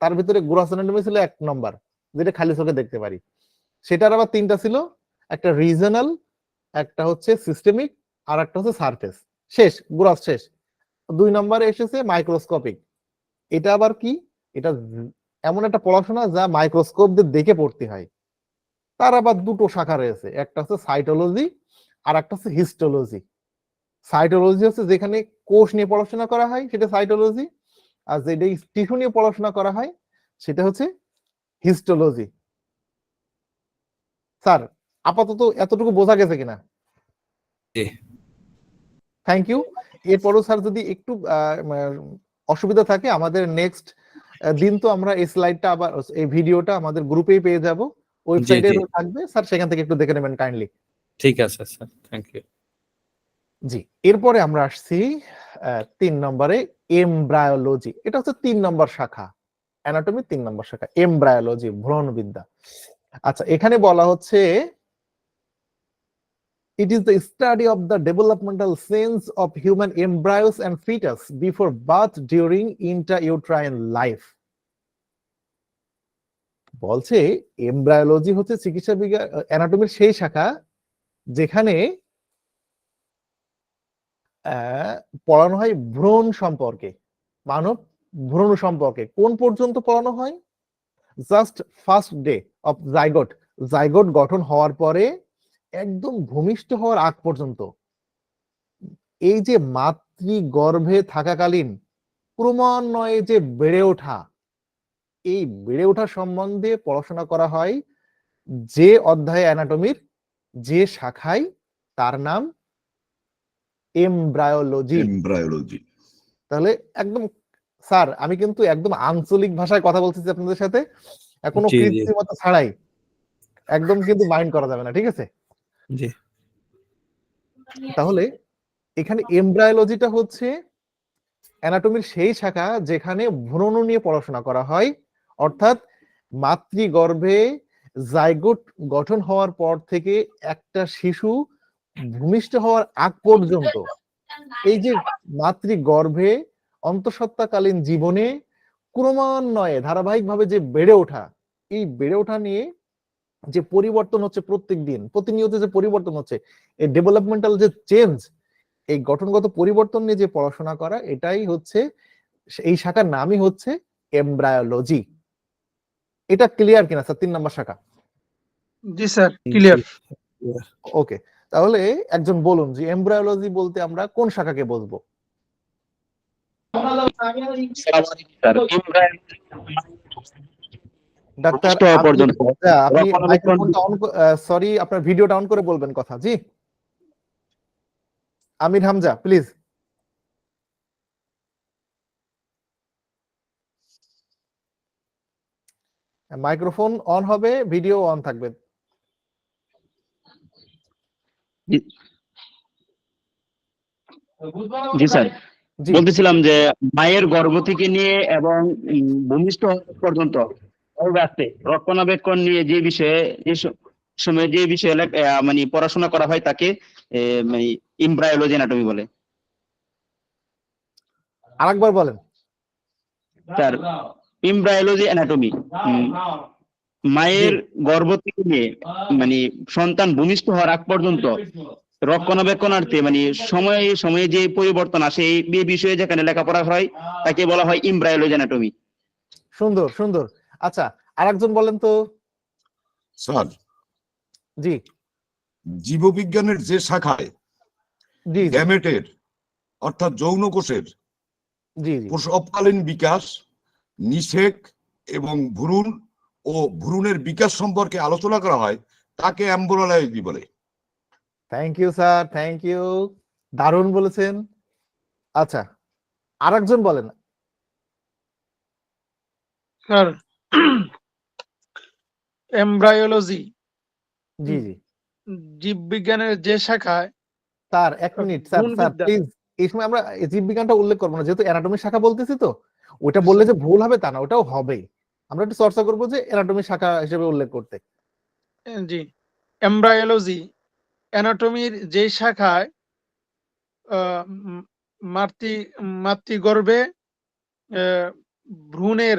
তার ভিতরে গ্রস অ্যানাটমি ছিল 1 নম্বর, যেটা খালি চোখে দেখতে পারি। সেটার আবার 3টা ছিল, একটা রিজনাল, একটা হচ্ছে সিস্টেমিক, আর একটা হচ্ছে সারফেস। শেষ, গ্রস শেষ। 2 নম্বরে এসেছে মাইক্রোস্কোপিক। এটা আবার কি, এটা এমন একটা পড়াশোনা যা মাইক্রোস্কোপ দিয়ে দেখে পড়তে হয়। তার আবার 2টো শাখা রয়েছে, একটা হচ্ছে সাইটোলজি আর একটা হচ্ছে হিস্টোলজি। সাইটোলজি হচ্ছে যেখানে কোষ নিয়ে পড়াশোনা করা হয় সেটা সাইটোলজি, আর যেটা টিস্যু নিয়ে পড়াশোনা করা হয় সেটা হচ্ছে হিস্টোলজি। স্যার আপাতত এতটুকু বোঝা গেছে কিনা? জি থ্যাংক ইউ। এরপরও স্যার যদি একটু অসুবিধা থাকে আমাদের নেক্সট দিন তো আমরা এই স্লাইডটা আবার এই ভিডিওটা আমাদের গ্রুপেই পেয়ে যাব, ওয়েবসাইটে জি। থাকবে স্যার, সেখান থেকে একটু দেখে নেবেন কাইন্ডলি। ঠিক আছে স্যার, থ্যাংক ইউ। জি, এরপরে আমরা আসছি 3 নম্বরে এমব্রায়োলজি। এটা হচ্ছে 3 নম্বর শাখা, অ্যানাটমি 3 নম্বর শাখা, এমব্রায়োলজি, ভ্রূণবিদ্যা। আচ্ছা, এখানে বলা হচ্ছে it is the study of the developmental sense of human embryos and fetus before birth during intrauterine life. বলছে এমব্রায়োলজি হচ্ছে চিকিৎসা বিজ্ঞান অ্যানাটমির সেই শাখা যেখানে পড়ানো হয় ভ্রূণ সম্পর্কে, মানব ভ্রূণ সম্পর্কে। কোন পর্যন্ত পড়ানো হয়? Just first day of zygote, zygote গঠন হওয়ার পরে একদম ভূমিষ্ঠ হওয়ার আগ পর্যন্ত, এই যে মাতৃগর্ভে থাকাকালীন ক্রমান্বয়ে যে বেড়ে ওঠা, এই বেড়ে ওঠা সম্বন্ধে পড়াশোনা করা হয় যে অধ্যায়ে অ্যানাটমির, যে শাখায়, তার নাম এমব্রায়োলজি। এমব্রায়োলজি। তাহলে একদম স্যার, আমি কিন্তু একদম আঞ্চলিক ভাষায় কথা বলতেছি আপনাদের সাথে, কোনো জি, জি। কৃত্রিমতা ছাড়াই, একদম কিন্তু মাইন্ড করা যাবে না, ঠিক আছে? জি। তাহলে এখানে এমব্রায়োলজিটা হচ্ছে অ্যানাটমির সেই শাখা যেখানে ভ্রূণ নিয়ে পড়াশোনা করা হয়, অর্থাৎ মাতৃগর্ভে জাইগোট গঠন হওয়ার পর থেকে একটা শিশু ভূমিষ্ঠ হওয়ার আগ পর্যন্ত এই যে মাতৃগর্ভে অন্তঃসত্ত্বাকালীন জীবনে ক্রমান্বয়ে ধারাবাহিকভাবে যে বেড়ে ওঠা, এই বেড়ে ওঠা নিয়ে যে পরিবর্তন হচ্ছে প্রত্যেক দিন, প্রতিনিয়ত যে পরিবর্তন হচ্ছে, এই ডেভেলপমেন্টাল যে চেঞ্জ, এই গঠনগত পরিবর্তন নিয়ে যে পড়াশোনা করা, এটাই হচ্ছে, এই শাখার নামই হচ্ছে এমব্রায়োলজি। এটা ক্লিয়ার কিনা স্যার? 3 নম্বর শাখা। জি স্যার, ক্লিয়ার। ওকে, তাহলে একজন বলুন যে এমব্রায়োলজি বলতে আমরা কোন শাখাকে বলবো? ডাক্তার পর্যন্ত আপনি মাইক্রোফোনটা অন, সরি, আপনার ভিডিওটা অন করে বলবেন কথা। জি, আমির হামজা প্লিজ। মাইক্রোফোন অন হবে, ভিডিও অন থাকবে। জি স্যার, জি, বলতেছিলাম যে মায়ের গর্ভ থেকে নিয়ে এবং ভূমিষ্ঠ হওয়া পর্যন্ত রক্ষণাবেক্ষণ নিয়ে যে বিষয়ে, যে সময়ে যে বিষয়ে মানে পড়াশোনা করা হয় তাকে মানে এমব্রায়োলজি অ্যানাটমি বলে। আরেকবার বলেন। স্যার, এমব্রায়োলজি অ্যানাটমি মায়ের গর্ভ থেকে নিয়ে মানে সন্তান ভূমিষ্ঠ হওয়ার আগ পর্যন্ত রক্ষণাবেক্ষণার্থে মানে সময়ে সময়ে যে পরিবর্তন আসে এই বিষয়ে যেখানে লেখাপড়া হয় তাকে বলা হয় এমব্রায়োলজি অ্যানাটমি। সুন্দর সুন্দর। আচ্ছা, আরেকজন বলেন তো। স্যার, জি জীববিজ্ঞানের যে শাখায় জি জি গ্যামেটের অর্থাৎ যৌন কোষের জি জি প্রসবকালীন বিকাশ, নিষেক এবং ভ্রূণ ও ভ্রূণের বিকাশ সম্পর্কে আলোচনা করা হয় তাকে এমব্রায়োলজি বলে। Thank you sir, thank you, দারুণ বলেছেন। আচ্ছা, আরেকজন বলেন। স্যার, এমব্রায়োলজি জি জি জীববিজ্ঞানের যে শাখায়, স্যার, 1 মিনিট স্যার, স্যার ভ্রূণবিদ্যা। প্লিজ। এই সময় আমরা জীববিজ্ঞানটা উল্লেখ করবো না, যেহেতু অ্যানাটমি শাখা বলতেছি, তো ওটা বললে যে ভুল হবে তা না, ওটাও হবে। আমরা একটু চর্চা করবো যে অ্যানাটমি শাখা হিসেবে উল্লেখ করতে। জি, এমব্রায়োলজি অ্যানাটমির যে শাখায় আহ, উম, মাতৃগর্ভে আহ, ভ্রূণের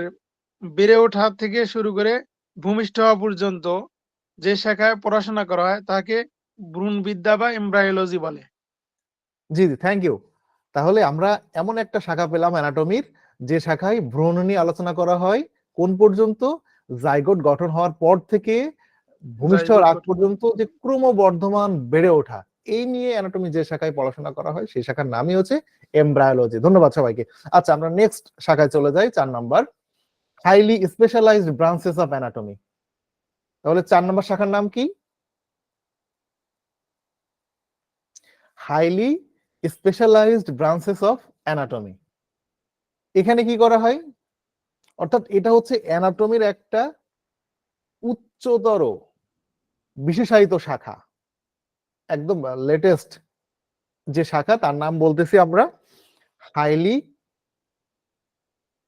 বেড়ে ওঠা থেকে শুরু করে ভূমিষ্ঠ হওয়া পর্যন্ত যে শাখায় পড়াশোনা করা হয় তাকে ভ্রূণবিদ্যা বা এমব্রায়োলজি বলে। জি জি, থ্যাংক ইউ। তাহলে আমরা এমন একটা শাখা পেলাম অ্যানাটমির, যে শাখায় ভ্রূণ নিয়ে আলোচনা করা হয় কোন পর্যন্ত? জাইগোট গঠন হওয়ার পর থেকে ভূমিষ্ঠ হওয়ার আগ পর্যন্ত যে ক্রমবর্ধমান বেড়ে ওঠা, এই নিয়ে অ্যানাটমি যে শাখায় পড়াশোনা করা হয় সেই শাখার নামই হচ্ছে এমব্রায়োলজি। ধন্যবাদ সবাইকে। আচ্ছা, আমরা নেক্সট শাখায় চলে যাই, 4 number, highly specialised branches of anatomy. তাহলে 4 নাম্বার শাখার নাম কি? Highly specialised branches of anatomy. এখানে কি করা হয়? অর্থাৎ এটা হচ্ছে অ্যানাটমির একটা উচ্চতর বিশেষায়িত শাখা, একদম লেটেস্ট যে শাখা তার নাম বলতেছি আমরা highly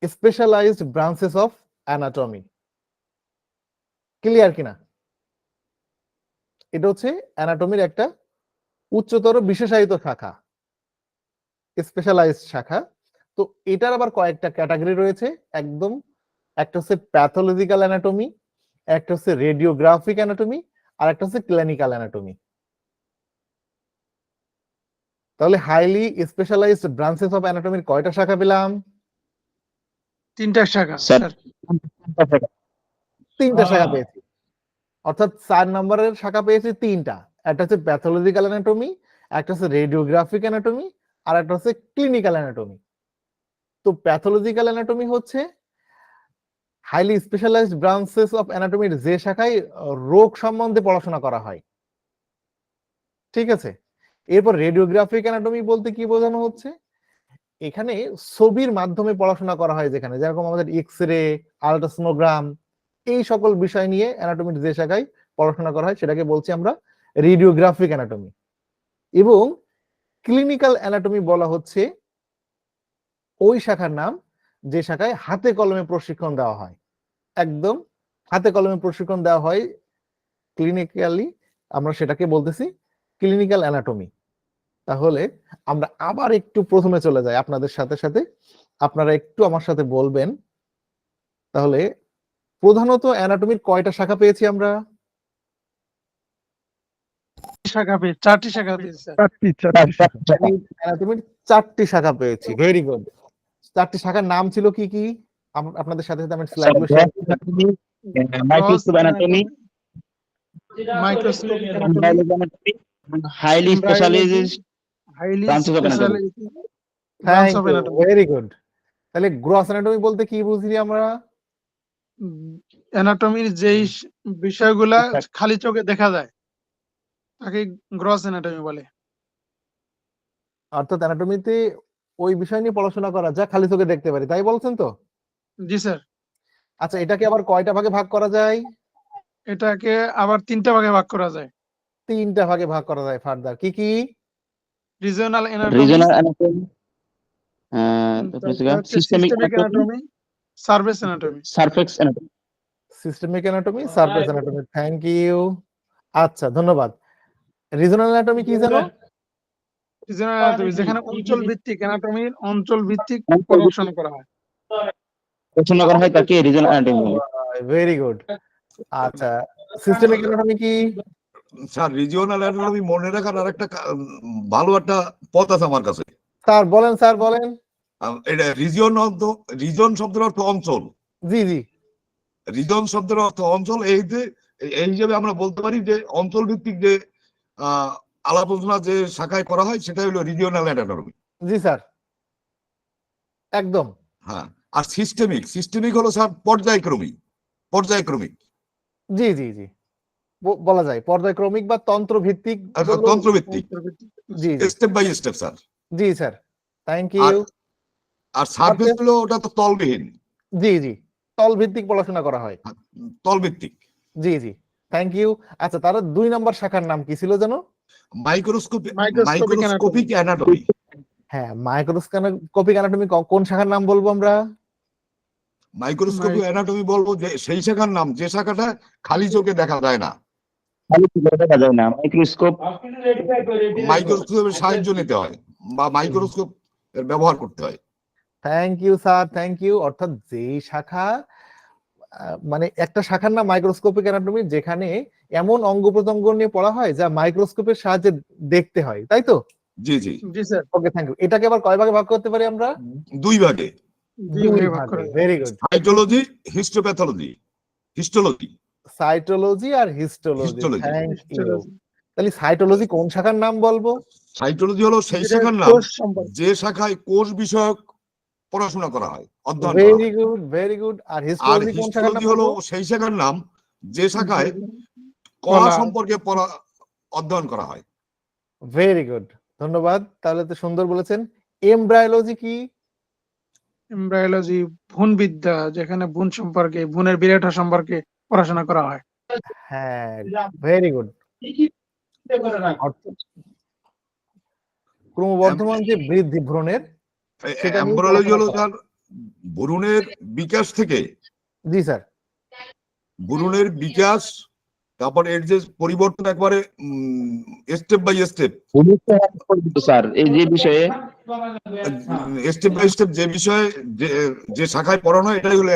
specialised branches of anatomy. Clear কিনা? এটা হচ্ছে অ্যানাটমির একটা উচ্চতর বিশেষায়িত শাখা, স্পেশালাইজড শাখা। তো এটার আবার কয়েকটা ক্যাটাগরি রয়েছে একদম। একটা হচ্ছে প্যাথোলজিক্যাল অ্যানাটমি, একটা হচ্ছে রেডিওগ্রাফিক অ্যানাটমি, আর একটা হচ্ছে ক্লিনিক্যাল অ্যানাটমি। তাহলে হাইলি স্পেশালাইজড ব্রাঞ্চেস অফ অ্যানাটমির কয়টা শাখা পেলাম? 3টা শাখা স্যার স্যার। 3টা শাখা পেয়েছি, অর্থাৎ 4 নম্বরের শাখা পেয়েছি 3টা। একটা হচ্ছে প্যাথোলজিক্যাল অ্যানাটমি, একটা হচ্ছে রেডিওগ্রাফিক অ্যানাটমি, আর একটা হচ্ছে ক্লিনিক্যাল অ্যানাটমি। তো প্যাথোলজিক্যাল অ্যানাটমি হচ্ছে হাইলি স্পেশালাইজড ব্রাঞ্চেস অফ অ্যানাটমির যে শাখায় রোগ সম্বন্ধে পড়াশোনা করা হয়, ঠিক আছে। এরপর রেডিওগ্রাফিক অ্যানাটমি বলতে কি বোঝানো হচ্ছে? এখানে ছবির মাধ্যমে পড়াশোনা করা হয়, যেখানে যেরকম আমাদের এক্স রে, আলট্রাসোনোগ্রাম, এই সকল বিষয় নিয়ে অ্যানাটমির যে শাখায় পড়াশোনা করা হয় সেটাকে বলছি আমরা রেডিওগ্রাফিক অ্যানাটমি। এবং ক্লিনিক্যাল অ্যানাটমি বলা হচ্ছে ওই শাখার নাম যে শাখায় হাতে কলমে প্রশিক্ষণ দেওয়া হয়, একদম হাতে কলমে প্রশিক্ষণ দেওয়া হয় ক্লিনিক্যালি, আমরা সেটাকে বলতেছি ক্লিনিক্যাল অ্যানাটমি। তাহলে আমরা আবার একটু প্রথমে চলে যাই আপনাদের সাথে সাথে, আপনারা একটু আমার সাথে বলবেন। তাহলে প্রধানত অ্যানাটমির কয়টা শাখা পেয়েছি আমরা? শাখা পেয়ে 4টি শাখা পেয়েছি স্যার। চারটি শাখা। অ্যানাটমির 4টি শাখা পেয়েছি, ভেরি গুড। 4টি শাখার নাম ছিল কি কি? আপনাদের সাথে সাথে আমি স্লাইডগুলো শেয়ার করছি। Microscope anatomy, microscope anatomy, highly specialised highly branches of anatomy. Specialised thank branch of you, anatomy. Very good. তাহলে গ্রস অ্যানাটমি বলতে কি বুঝি আমরা? অ্যানাটমির যেই বিষয়গুলা খালি চোখে দেখা যায় তাকে গ্রস অ্যানাটমি বলে। অর্থাৎ অ্যানাটমিতে ওই বিষয় নিয়ে পড়াশোনা করা যা খালি চোখে দেখতে পারি, তাই বলছেন তো? জি স্যার। আচ্ছা, এটাকে আবার কয়টা ভাগে ভাগ করা যায়? এটাকে আবার 3টা ভাগে ভাগ করা যায়। 3টা ভাগে ভাগ করা যায় ফার্দার। কি কি? Regional anatomy, regional anatomy, systemic systemic anatomy, surface anatomy. Surface anatomy. Systemic anatomy, surface anatomy, thank you. আচ্ছা, ধন্যবাদ। রিজনাল অ্যানাটমি কি জানো? রিজিওনাল অ্যানাটমি যেখানে অঞ্চল ভিত্তিক অ্যানাটমির অঞ্চল ভিত্তিক পড়াশোনা করা হয়। পড়াশোনা করা হয় তাকে রিজনাল অ্যানাটমি বলে। Very good. আচ্ছা, সিস্টেমিক অ্যানাটমি কি? স্যার রিজিওনাল অ্যানাটমি মনে রাখার আর একটা ভালো একটা পথ আছে আমার কাছে। স্যার বলেন, স্যার বলেন। এটা রিজন শব্দের অর্থ অঞ্চল। জি জি। রিজন শব্দের অর্থ অঞ্চল। এই হিসেবে আমরা বলতে পারি যে অঞ্চল ভিত্তিক যে আলাপ আলোচনা যে শাখায় করা হয় সেটা হলো রিজিওনাল অ্যানাটমি। জি স্যার, একদম। হ্যাঁ, আর সিস্টেমিক হলো স্যার পর্যায়ক্রমিক জি জি জি, বলা যায় পর্যায়ক্রমিক বা তন্ত্র ভিত্তিক। তন্ত্রভিত্তিক, জি জি স্টেপ বাই স্টেপ স্যার। জি স্যার, থ্যাংক ইউ। আর সার্ফেস হলো ওটা তো তলবিহীন। জি জি, তল ভিত্তিক পড়াশোনা করা হয়। তলভিত্তিক। জি জি, থ্যাংক ইউ। আচ্ছা, তার 2 নম্বর শাখার নাম কি ছিল জানো? Microscopic anatomy. হ্যাঁ, মাইক্রোস্কোপিক অ্যানাটমি কোন শাখার নাম বলবো আমরা? মাইক্রোস্কোপিক অ্যানাটমি বলবো যে সেই শাখার নাম যে শাখাটা খালি চোখে দেখা যায় না, খালি চোখে দেখা যায় না। মাইক্রোস্কোপের সাহায্য নিতে হয় বা মাইক্রোস্কোপ এর ব্যবহার করতে হয়। Thank you sir, thank you. অর্থাৎ যেই শাখা, মানে একটা শাখার নাম মাইক্রোস্কোপিক অ্যানাটমি যেখানে এমন অঙ্গ প্রত্যঙ্গ নিয়ে পড়া হয় যা মাইক্রোস্কোপের সাহায্যে দেখতে হয়, তাই তো? জি জি জি স্যার। Okay, thank you. এটাকে আবার কয় ভাগে ভাগ করতে পারি আমরা? 2 ভাগে। 2 ভাগ করা যায়। Very good. Cytology, histopathology. Cytology আর হিস্টোলজি, হিস্টোলজি। Thank you. তাহলে সাইটোলজি কোন শাখার নাম বলবো? সাইটোলজি হলো সেই যেটা শাখার নাম কোষ সম্পর্কে। যে শাখায় কোষ বিষয়ক পড়াশোনা করা হয়, অধ্যয়ন করা ভেরি হয়। Good, very good. আর আর হিস্টোলজি কোন শাখার নাম হিস্টোলজি হলো বলবো? সেই শাখার নাম যে শাখায় কলা কলা। সম্পর্কে অধ্যয়ন করা হয়। ভেরি গুড, ধন্যবাদ। তাহলে তো সুন্দর বলেছেন। এমব্রায়োলজি কি? এমব্রায়োলজি ভ্রূণবিদ্যা, যেখানে ভ্রূণ সম্পর্কে, ভ্রূণের বিরাটা সম্পর্কে পড়াশোনা করা হয়। হ্যাঁ, ভেরি গুড। ক্রমবর্ধমান যে বৃদ্ধি ভ্রূণের সেটা নিয়ে এমব্রায়োলজি পড়াশোনা হলো করা। তার ভ্রূণের বিকাশ থেকে, জি স্যার। ভ্রূণের বিকাশ, তারপর এর যে পরিবর্তন একবারে স্টেপ বাই স্টেপ, স্যার এই যে বিষয়ে স্টেপ বাই স্টেপ যে বিষয়ে যে শাখায় পড়ানো হয় এটাই হলো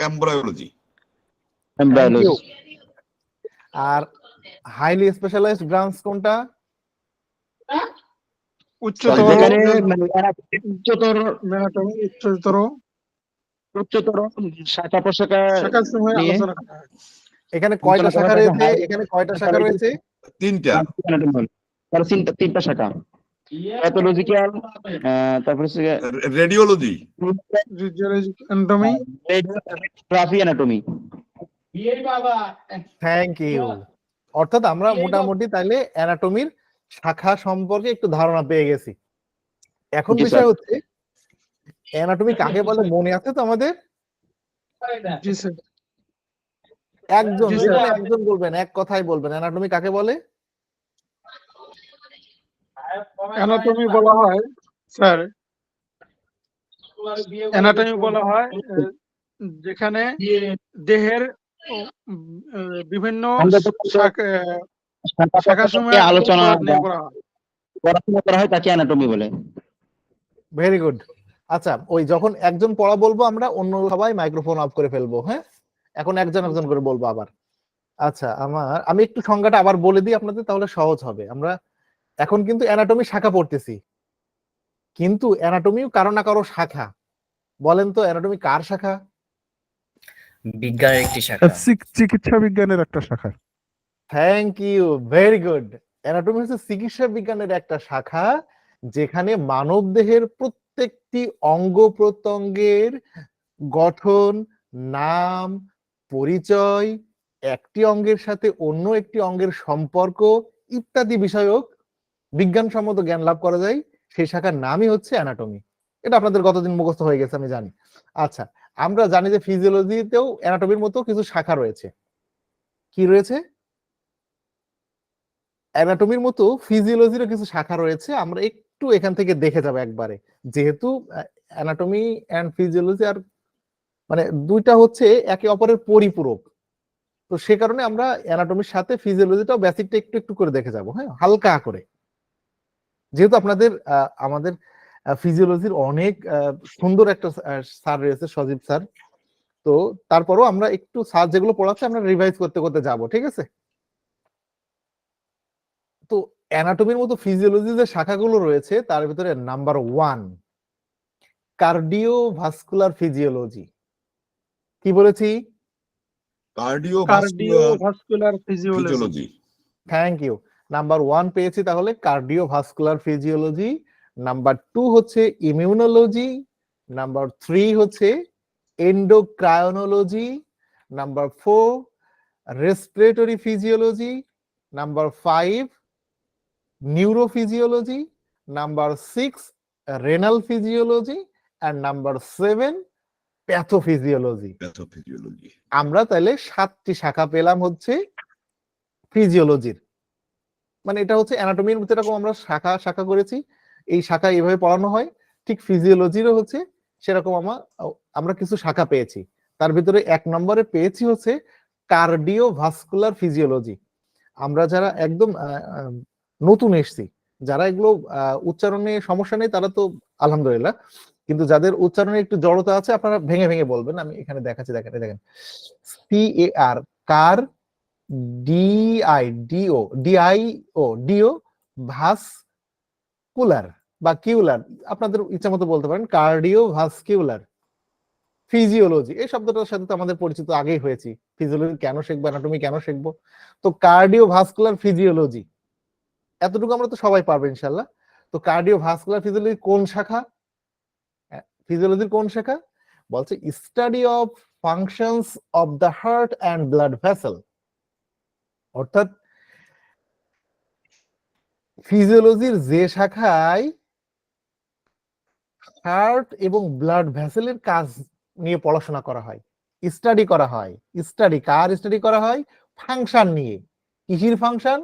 এমব্রায়োলজি। Thank you. এমব্রায়োলজি। আর হাইলি স্পেশালাইজড ব্রাঞ্চ কোনটা? উচ্চতর যেখানে মানে উচ্চতর anatomy, উচ্চতর শাখা প্রশাখা শাখা সমূহে নিয়ে আলোচনা করা হয়। এখানে কয়টা শাখা রয়েছে? এখানে কয়টা শাখা রয়েছে? 3টা। তার তিনটা শাখা, প্যাথোলজিক্যাল, তারপর হচ্ছে radiology, Physiology, anatomy, radiography, anatomy. Thank you. অর্থাৎ আমরা মোটামুটি তাইলে অ্যানাটমির শাখা সম্পর্কে একটু ধারণা পেয়ে গেছি। এখন জি, বিষয় স্যার। হচ্ছে অ্যানাটমি কাকে বলে মনে আছে তো আমাদের? জি স্যার। একজন, জি, যে স্যার। কোনো একজন বলবেন, এক কথায় বলবেন অ্যানাটমি কাকে বলে? Anatomy বলা হয় স্যার, anatomy বলা হয় যেখানে দেহের বিভিন্ন শাখা সমূহে আলোচনা নিয়ে করা হয়। পড়াশোনা করা হয় তাকে অ্যানাটমি বলে। Very good. আচ্ছা, ওই যখন একজন পড়া বলবো আমরা অন্য সবাই মাইক্রোফোন অফ করে ফেলবো, হ্যাঁ? এখন একজন একজন করে বলবো আবার। আচ্ছা, আমি একটু সংজ্ঞাটা আবার বলে দিই আপনাদের, তাহলে সহজ হবে। আমরা এখন কিন্তু অ্যানাটমি শাখা পড়তেছি, কিন্তু অ্যানাটমিও কারো না কারো শাখা। বলেন তো অ্যানাটমি কার শাখা? বিজ্ঞানের একটি শাখা। চিকিৎসা বিজ্ঞানের একটা শাখা। Thank you, very good. Anatomy হচ্ছে চিকিৎসা বিজ্ঞানের একটা শাখা, যেখানে মানব দেহের প্রত্যেকটি অঙ্গ প্রত্যঙ্গের গঠন, নাম, পরিচয়, একটি অঙ্গের সাথে অন্য একটি অঙ্গের সম্পর্ক ইত্যাদি বিষয়ক বিজ্ঞানসম্মত জ্ঞান লাভ করা যায়। সেই শাখার নামই হচ্ছে অ্যানাটমি। এটা আপনাদের গতদিন মুখস্থ হয়ে গেছে আমি জানি। আচ্ছা, আমরা জানি যে ফিজিওলজিতেও অ্যানাটমির মতো কিছু শাখা রয়েছে। কি রয়েছে? অ্যানাটমির মতো ফিজিওলজিরও কিছু শাখা রয়েছে। আমরা একটু এখান থেকে দেখে যাব একবারে, যেহেতু অ্যানাটমি এন্ড ফিজিওলজি আর মানে দুইটা হচ্ছে একে অপরের পরিপূরক। তো সে কারণে আমরা অ্যানাটমির সাথে ফিজিওলজিটাও বেসিকটা একটু একটু করে দেখে যাব, হ্যাঁ, হালকা করে। যেহেতু আপনাদের আমাদের ফিজিওলজির অনেক সুন্দর একটা স্যার রয়েছে, সজীব স্যার। তো তারপরও আমরা একটু স্যার যেগুলো পড়াচ্ছে আমরা রিভাইজ করতে করতে যাব, ঠিক আছে? তো অ্যানাটমির মতো ফিজিওলজি যে শাখাগুলো রয়েছে তার ভিতরে নাম্বার 1 কার্ডিওভাস্কুলার ফিজিওলজি। কি বলেছি? Cardiovascular physiology. Physiology. Thank you. Number 1 পেয়েছি তাহলে কার্ডিওভাস্কুলার ফিজিওলজি। নাম্বার 2 হচ্ছে ইমিউনোলজি। নাম্বার 3 হচ্ছে endocrinology. Number 4 respiratory physiology. Number 5 neurophysiology. Number 6 renal physiology. And number 7 pathophysiology. Pathophysiology. আমরা তাহলে 7টি শাখা পেলাম হচ্ছে ফিজিওলজির। মানে এটা হচ্ছে অ্যানাটমির মধ্যে এরকম আমরা শাখা শাখা করেছি, এই শাখা এইভাবে পড়ানো হয়, ঠিক ফিজিওলজিরও হচ্ছে সেরকম আমরা কিছু শাখা পেয়েছি। তার ভিতরে 1 নম্বরে পেয়েছি হচ্ছে কার্ডিওভাস্কুলার ফিজিওলজি। আমরা যারা একদম নতুন এসছি, যারা এগুলো উচ্চারণে সমস্যা নেই তারা তো আলহামদুলিল্লাহ, কিন্তু যাদের উচ্চারণে একটু জড়তা আছে আপনারা ভেঙে ভেঙে বলবেন। আমি এখানে দেখাচ্ছি, দেখেন CAR, কার, ডিও ভাস্কুলার বা কিউলার, আপনাদের ইচ্ছা মতো বলতে পারেন, কার্ডিও ভাস্কিউলার ফিজিওলজি। এই শব্দটার সাথে তো আমাদের পরিচিত আগেই হয়েছি। ফিজিওলজি কেন শিখবো, অ্যানাটমি কেন শিখবো? তো কার্ডিও ভাস্কুলার ফিজিওলজি এতটুকু আমরা তো সবাই পারবো ইনশাল্লাহ। তো কার্ডিও ভাস্কুলার ফিজিওলজি কোন শাখা? ফিজিওলজির কোন শাখা? বলছে study of functions of the heart and blood vessel. অর্থাৎ ফিজিওলজির যে শাখায় হার্ট এবং ব্লাড ভেসেলের কাজ নিয়ে পড়াশোনা করা হয়, স্টাডি করা হয়। স্টাডি কার স্টাডি করা হয়? ফাংশন নিয়ে। কিসের ফাংশন?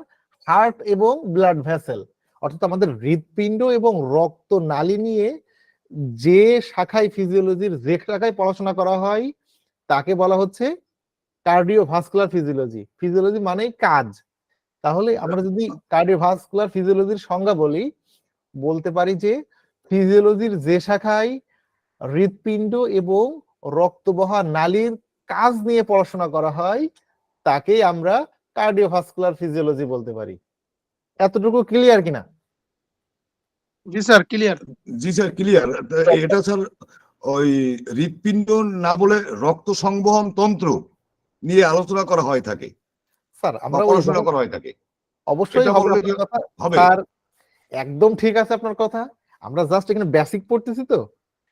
হার্ট এবং ব্লাড ভেসেল, অর্থাৎ আমাদের হৃৎপিণ্ড এবং রক্ত নালী নিয়ে যে শাখায় ফিজিওলজির যে শাখায় পড়াশোনা করা হয় তাকে বলা হচ্ছে কার্ডিওভাস্কুলার ফিজিওলজি। ফিজিওলজি মানেই কাজ। তাহলে আমরা যদি কার্ডিওভাস্কুলার ফিজিওলজির সংজ্ঞা বলতে পারি যে ফিজিওলজির যে শাখায় হৃৎপিণ্ড এবং রক্তবহা নালীর কাজ নিয়ে পড়াশোনা করা হয় তাকেই আমরা কার্ডিওভাস্কুলার ফিজিওলজি বলতে পারি। এতটুকু ক্লিয়ার কিনা? জি স্যার, ক্লিয়ার। জি স্যার, ক্লিয়ার। এটা স্যার ওই হৃৎপিণ্ড না বলে রক্ত সংবহন তন্ত্র নিয়ে আলোচনা করা হয় থাকে স্যার বা আমরা পড়াশোনা করা হয় থাকে। অবশ্যই এটা হবে বললে আপনার কথা হবে? স্যার, একদম ঠিক আছে আপনার কথা। আমরা জাস্ট এখানে বেসিক পড়তেছি তো,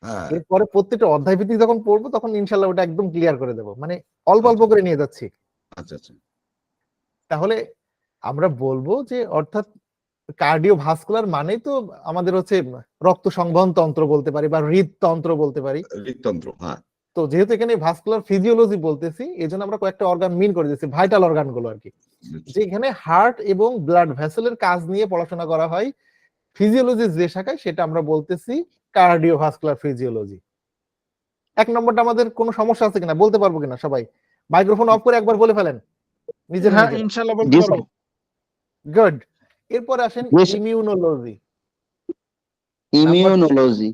হ্যাঁ, এরপরে প্রত্যেকটা অধ্যায় ভিত্তিক যখন পড়বো তখন ইনশাল্লাহ ওটা একদম ক্লিয়ার করে দেবো, মানে অল্প অল্প করে নিয়ে যাচ্ছি। আচ্ছা আচ্ছা। তাহলে আমরা বলবো যে অর্থাৎ কার্ডিওভাস্কুলার মানে তো আমাদের হচ্ছে রক্ত সংবহন তন্ত্র বলতে পারি বা হৃদতন্ত্র বলতে পারি। হৃদতন্ত্র, হ্যাঁ। তো যেহেতু এখানে ভাস্কুলার ফিজিওলজি বলতেছি এজন্য আমরা কয়েকটা অর্গান মিন করে দিচ্ছি, ভাইটাল অর্গান গুলো আর কি, যেখানে হার্ট এবং ব্লাড ভেসেলের কাজ নিয়ে পড়াশোনা করা হয়। ফিজিওলজি যে শাখায় সেটা আমরা বলতেছি কার্ডিওভাস্কুলার ফিজিওলজি। 1 নম্বরটা আমাদের কোনো সমস্যা আছে কিনা, বলতে পারবো কিনা সবাই? মাইক্রোফোন অফ করে একবার বলে ফেলেন নিজের হ্যাঁ, নিজের। ইনশাআল্লাহ বলতে জি পারবো। গুড। এরপরে আসেন জি স্যার। ইমিউনোলজি। ইমিউনোলজি।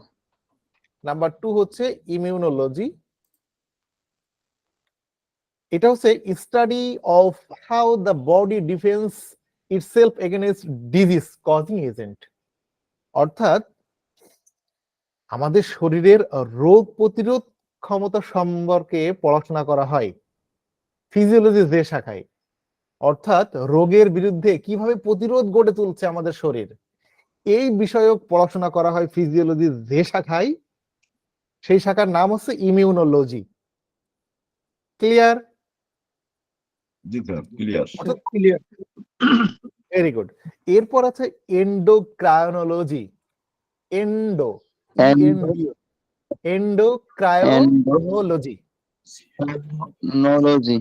নাম্বার 2 হচ্ছে ইমিউনোলজি। এটা হচ্ছে study of how the body defence itself against disease causing agent, অর্থাৎ আমাদের শরীরের রোগ প্রতিরোধ ক্ষমতা সম্পর্কে পড়াশোনা করা হয় ফিজিওলজি যে শাখায়, অর্থাৎ রোগের বিরুদ্ধে কিভাবে প্রতিরোধ গড়ে তুলছে আমাদের শরীর, এই বিষয়ক পড়াশোনা করা হয় ফিজিওলজি যে শাখায়, সেই শাখার নাম হচ্ছে ইমিউনোলজি। ক্লিয়ার? জি স্যার, ক্লিয়ার। অর্থাৎ ক্লিয়ার। Very good. এরপর আছে এন্ডোক্রায়োনোলজি। এন্ডো এন্ডোক্রায়োনোলজি। নোলজি।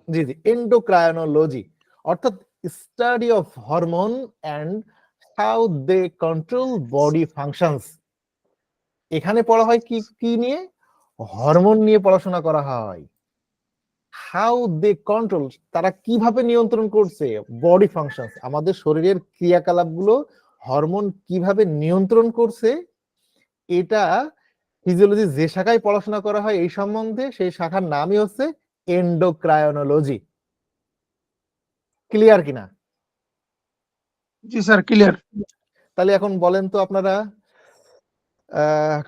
জি জি, এন্ডোক্রায়োনোলজি অর্থাৎ study of hormone and how they control body functions. এখানে পড়া হয় কি কি নিয়ে? হরমোন নিয়ে পড়াশোনা করা হয়। হাউ দে কন্ট্রোল, তারা কিভাবে নিয়ন্ত্রণ করছে বডি ফাংশনস, আমাদের শরীরের ক্রিয়াকলাপগুলো হরমোন কিভাবে নিয়ন্ত্রণ করছে, এটা ফিজিওলজি যে শাখায় পড়াশোনা করা হয় এই সম্বন্ধে, সেই শাখার নামই হচ্ছে এন্ডোক্রায়োনোলজি। ক্লিয়ার কিনা? জি স্যার, ক্লিয়ার। তাহলে এখন বলেন তো আপনারা আহ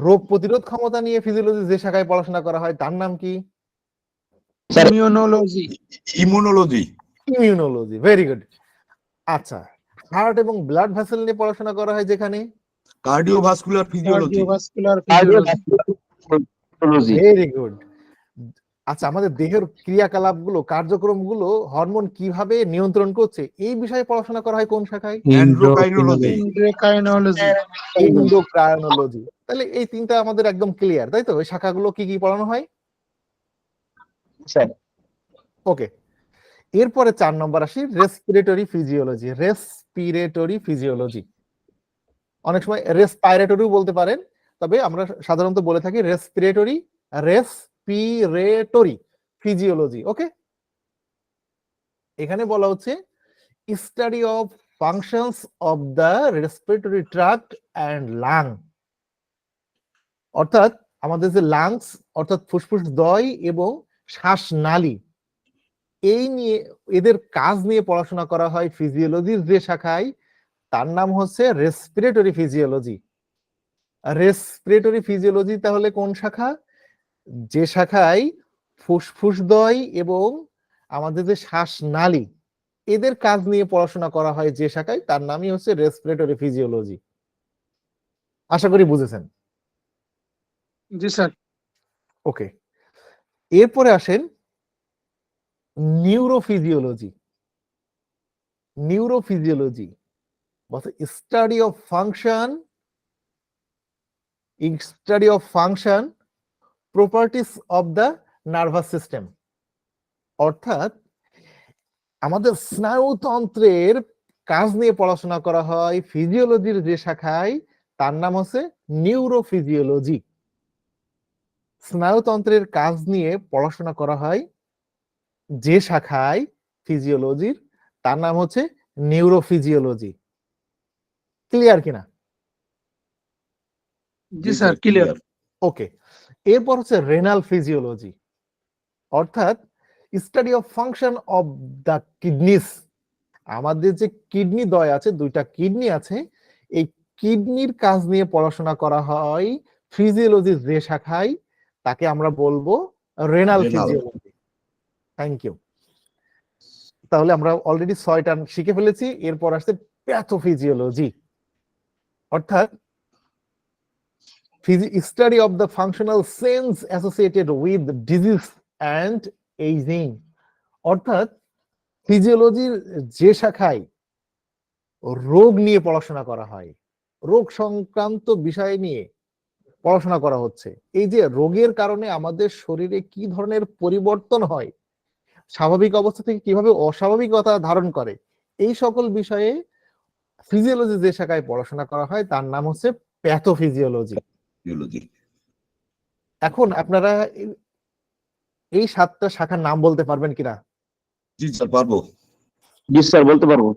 রোগ প্রতিরোধ ক্ষমতা নিয়ে ফিজিওলজি যে শাখায় পড়াশোনা করা হয় তার নাম কি? Sir immunology. Immunology. Immunology. Very good. আচ্ছা, হার্ট এবং ব্লাড ভেসেল নিয়ে পড়াশোনা করা হয় যেখানে cardiovascular physiology. Cardiovascular physiology. Cardiovascular. Very good. আচ্ছা, আমাদের দেহের ক্রিয়াকলাপগুলো কার্যক্রমগুলো হরমোন কিভাবে নিয়ন্ত্রণ করছে এই বিষয়ে পড়াশোনা করা হয় কোন শাখায়? এন্ডোক্রাইনোলজি। এন্ডোক্রাইনোলজি। এন্ডোক্রায়োনোলজি। তাহলে এই তিনটা আমাদের একদম ক্লিয়ার, তাই তো? এই শাখাগুলো কি কি পড়ানো হয়? Sir okay. এরপরে 4 নম্বর আসি রেসপিরেটরি ফিজিওলজি। রেসপিরেটরি ফিজিওলজি, অনেক সময় রেসপাইরেটরিও বলতে পারেন, তবে আমরা সাধারণত বলে থাকি রেসপিরেটরি ফিজিওলজি। ওকে। এখানে বলা হচ্ছে study of functions of the respiratory tract and lung, অর্থাৎ আমাদের যে লাংস অর্থাৎ ফুসফুস দ্বয় এবং শ্বাসনালী, এই নিয়ে এদের কাজ নিয়ে পড়াশোনা করা হয় ফিজিওলজির যে শাখায়, তার নাম হচ্ছে রেসপিরেটরি ফিজিওলজি। রেসপিরেটরি ফিজিওলজি তাহলে কোন শাখা? যে শাখায় ফুসফুসদ্বয় এবং আমাদের যে শ্বাসনালী এদের কাজ নিয়ে পড়াশোনা করা হয় যে শাখায়, তার নামই হচ্ছে রেসপিরেটরি ফিজিওলজি। আশা করি বুঝেছেন। জি স্যার। ওকে। এরপরে আসেন neurophysiology. Neurophysiology study of function, study of function properties of the nervous system, অর্থাৎ আমাদের স্নায়ুতন্ত্রের কাজ নিয়ে পড়াশোনা করা হয় ফিজিওলজির যে শাখায়, তার নাম হচ্ছে নিউরোফিজিওলজি। স্নায়ুতন্ত্রের কাজ নিয়ে পড়াশোনা করা হয় যে শাখায় ফিজিওলজির, তার নাম হচ্ছে নিউরোফিজিওলজি। ক্লিয়ার কিনা? জি স্যার, ক্লিয়ার। ওকে, এরপর হচ্ছে রেনাল ফিজিওলজি, অর্থাৎ study of function of the kidneys. আমাদের যে কিডনি দ্বয় আছে, দুইটা কিডনি আছে, এই কিডনির কাজ নিয়ে পড়াশোনা করা হয় ফিজিওলজির যে শাখায়, তাকে আমরা বলবো renal Renal. Physiology. Thank you. তাহলে আমরা অলরেডি 6টা শিখে ফেলেছি। এরপর আসছে প্যাথোফিজিওলজি, অর্থাৎ study of the functional sense associated with disease and ageing, অর্থাৎ ফিজিওলজির যে শাখায় রোগ নিয়ে পড়াশোনা করা হয়, রোগ সংক্রান্ত বিষয় নিয়ে পড়াশোনা করা হচ্ছে। এই যে রোগের কারণে আমাদের শরীরে কি ধরনের পরিবর্তন হয়, স্বাভাবিক অবস্থা থেকে কিভাবে অস্বাভাবিকতা ধারণ করে, এই সকল বিষয়ে ফিজিওলজি যে শাখায় পড়াশোনা করা হয় তার নাম হচ্ছে প্যাথোফিজিওলজি। এখন আপনারা এই 7টা শাখার নাম বলতে পারবেন কিনা? জি স্যার, পারবো। জি স্যার, বলতে পারবো।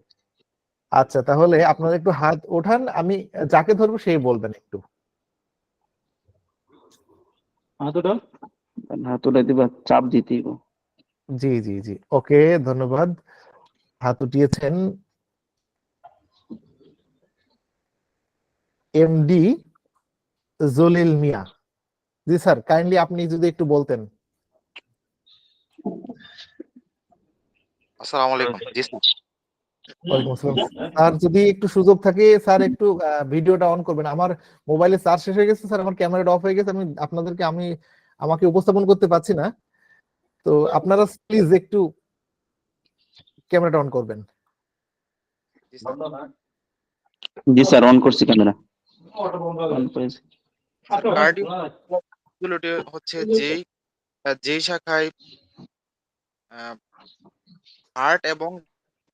আচ্ছা, তাহলে আপনারা একটু হাত ওঠান, আমি যাকে ধরবো সেই বলবেন একটু। হাত উঠাই দিবা, চাপ দিতেই হবে। জি জি জি, ওকে, ধন্যবাদ। হাত উঠিয়েছেন এমডি জলিল মিয়া। জি স্যার, কাইন্ডলি আপনি যদি একটু বলতেন। আসসালামু আলাইকুম। জি স্যার। ওয়ালাইকুম আসসালাম। স্যার যদি একটু সুযোগ থাকে স্যার একটু ভিডিওটা অন করবেন। আমার মোবাইলে চার্জ শেষ হয়ে গেছে স্যার, আমার ক্যামেরাটা অফ হয়ে গেছে, আমি আপনাদেরকে আমাকে উপস্থাপন করতে পারছি না। তো আপনারা প্লিজ একটু ক্যামেরাটা অন করবেন। জি স্যার। জি স্যার, অন করছি ক্যামেরা। কার্ডিওলজি হচ্ছে যেই শাখায় হার্ট এবং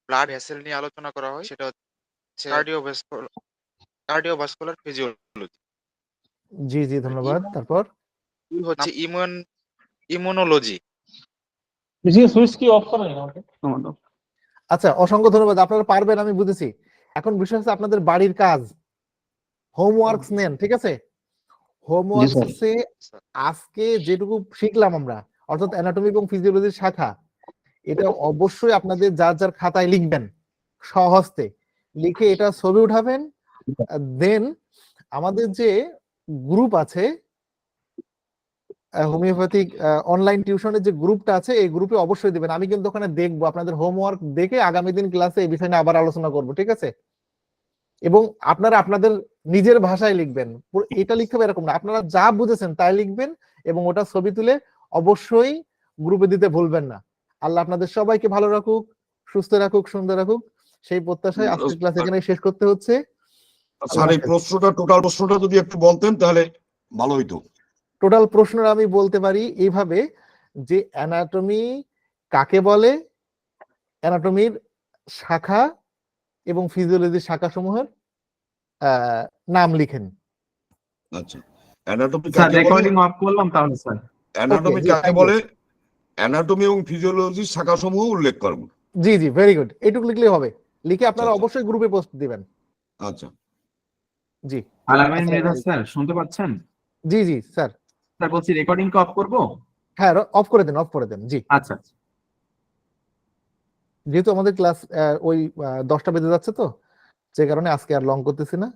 ব্লাড ভেসেল নিয়ে আলোচনা করা হয়, সেটা হচ্ছে কার্ডিওভাস্কুলার ফিজিওলজি। জি জি, ধন্যবাদ। তারপর হচ্ছে ইমিউনোলজি। আচ্ছা, অসংখ্য ধন্যবাদ, আপনারা পারবেন আমি বুঝেছি। এখন বিষয় হচ্ছে আপনাদের বাড়ির কাজ, হোমওয়ার্কস নেন, ঠিক আছে? Homeworks sir. হচ্ছে আজকে যেটুকু শিখলাম আমরা, অর্থাৎ অ্যানাটমি এবং ফিজিওলজির শাখা, এটা অবশ্যই আপনাদের যার যার খাতায় লিখবেন, স্বহস্তে লিখে এটা ছবি উঠাবেন। দেন আমাদের যে গ্রুপ আছে, হোমিওপ্যাথিক অনলাইন টিউশনের যে গ্রুপটা আছে, এই গ্রুপে অবশ্যই দিবেন। আমি কিন্তু ওখানে দেখবো আপনাদের হোমওয়ার্ক, দেখে আগামী দিন ক্লাসে এই বিষয় নিয়ে আবার আলোচনা করব, ঠিক আছে? এবং আপনারা আপনাদের নিজের ভাষায় লিখবেন। এটা লিখতে হবে এরকম না, আপনারা যা বুঝেছেন তাই লিখবেন এবং ওটা ছবি তুলে অবশ্যই গ্রুপে দিতে ভুলবেন না। আল্লাহ আপনাদের সবাইকে ভালো রাখুক, সুস্থ রাখুক, সুন্দর রাখুক, সেই প্রত্যাশায় আজকের ক্লাস এখানে শেষ করতে হচ্ছে। স্যার, এই টোটাল প্রশ্নটা যদি একটু বলতেন তাহলে ভালো হইতো। টোটাল প্রশ্ন আমি বলতে পারি এইভাবে যে অ্যানাটমি কাকে বলে, অ্যানাটমির শাখা এবং ফিজিওলজির শাখা সমূহের নাম লিখেন। আচ্ছা, অ্যানাটমি স্যার কাকে বলে? রেকর্ডিং অফ করলাম তাহলে স্যার। অ্যানাটমি Okay, জি, কাকে thank বলে, অ্যানাটমি এবং ফিজিওলজির শাখাসমূহ উল্লেখ করুন। জি জি, ভেরি গুড, এইটুকু লিখলেই হবে। লিখে আপনারা আচ্ছা। অবশ্যই গ্রুপে পোস্ট দিবেন। আচ্ছা। জি, আলামিন আসসালামু মৃধা আলাইকুম। স্যার শুনতে পাচ্ছেন? জি জি স্যার, স্যার বলছি রেকর্ডিং কে অফ করব? হ্যাঁ অফ করে দেন, অফ করে দেন। জি, আচ্ছা। যেহেতু আমাদের ক্লাস ওই 10টা বেজে যাচ্ছে, তো যে কারণে আজকে আর লং করতেছি না।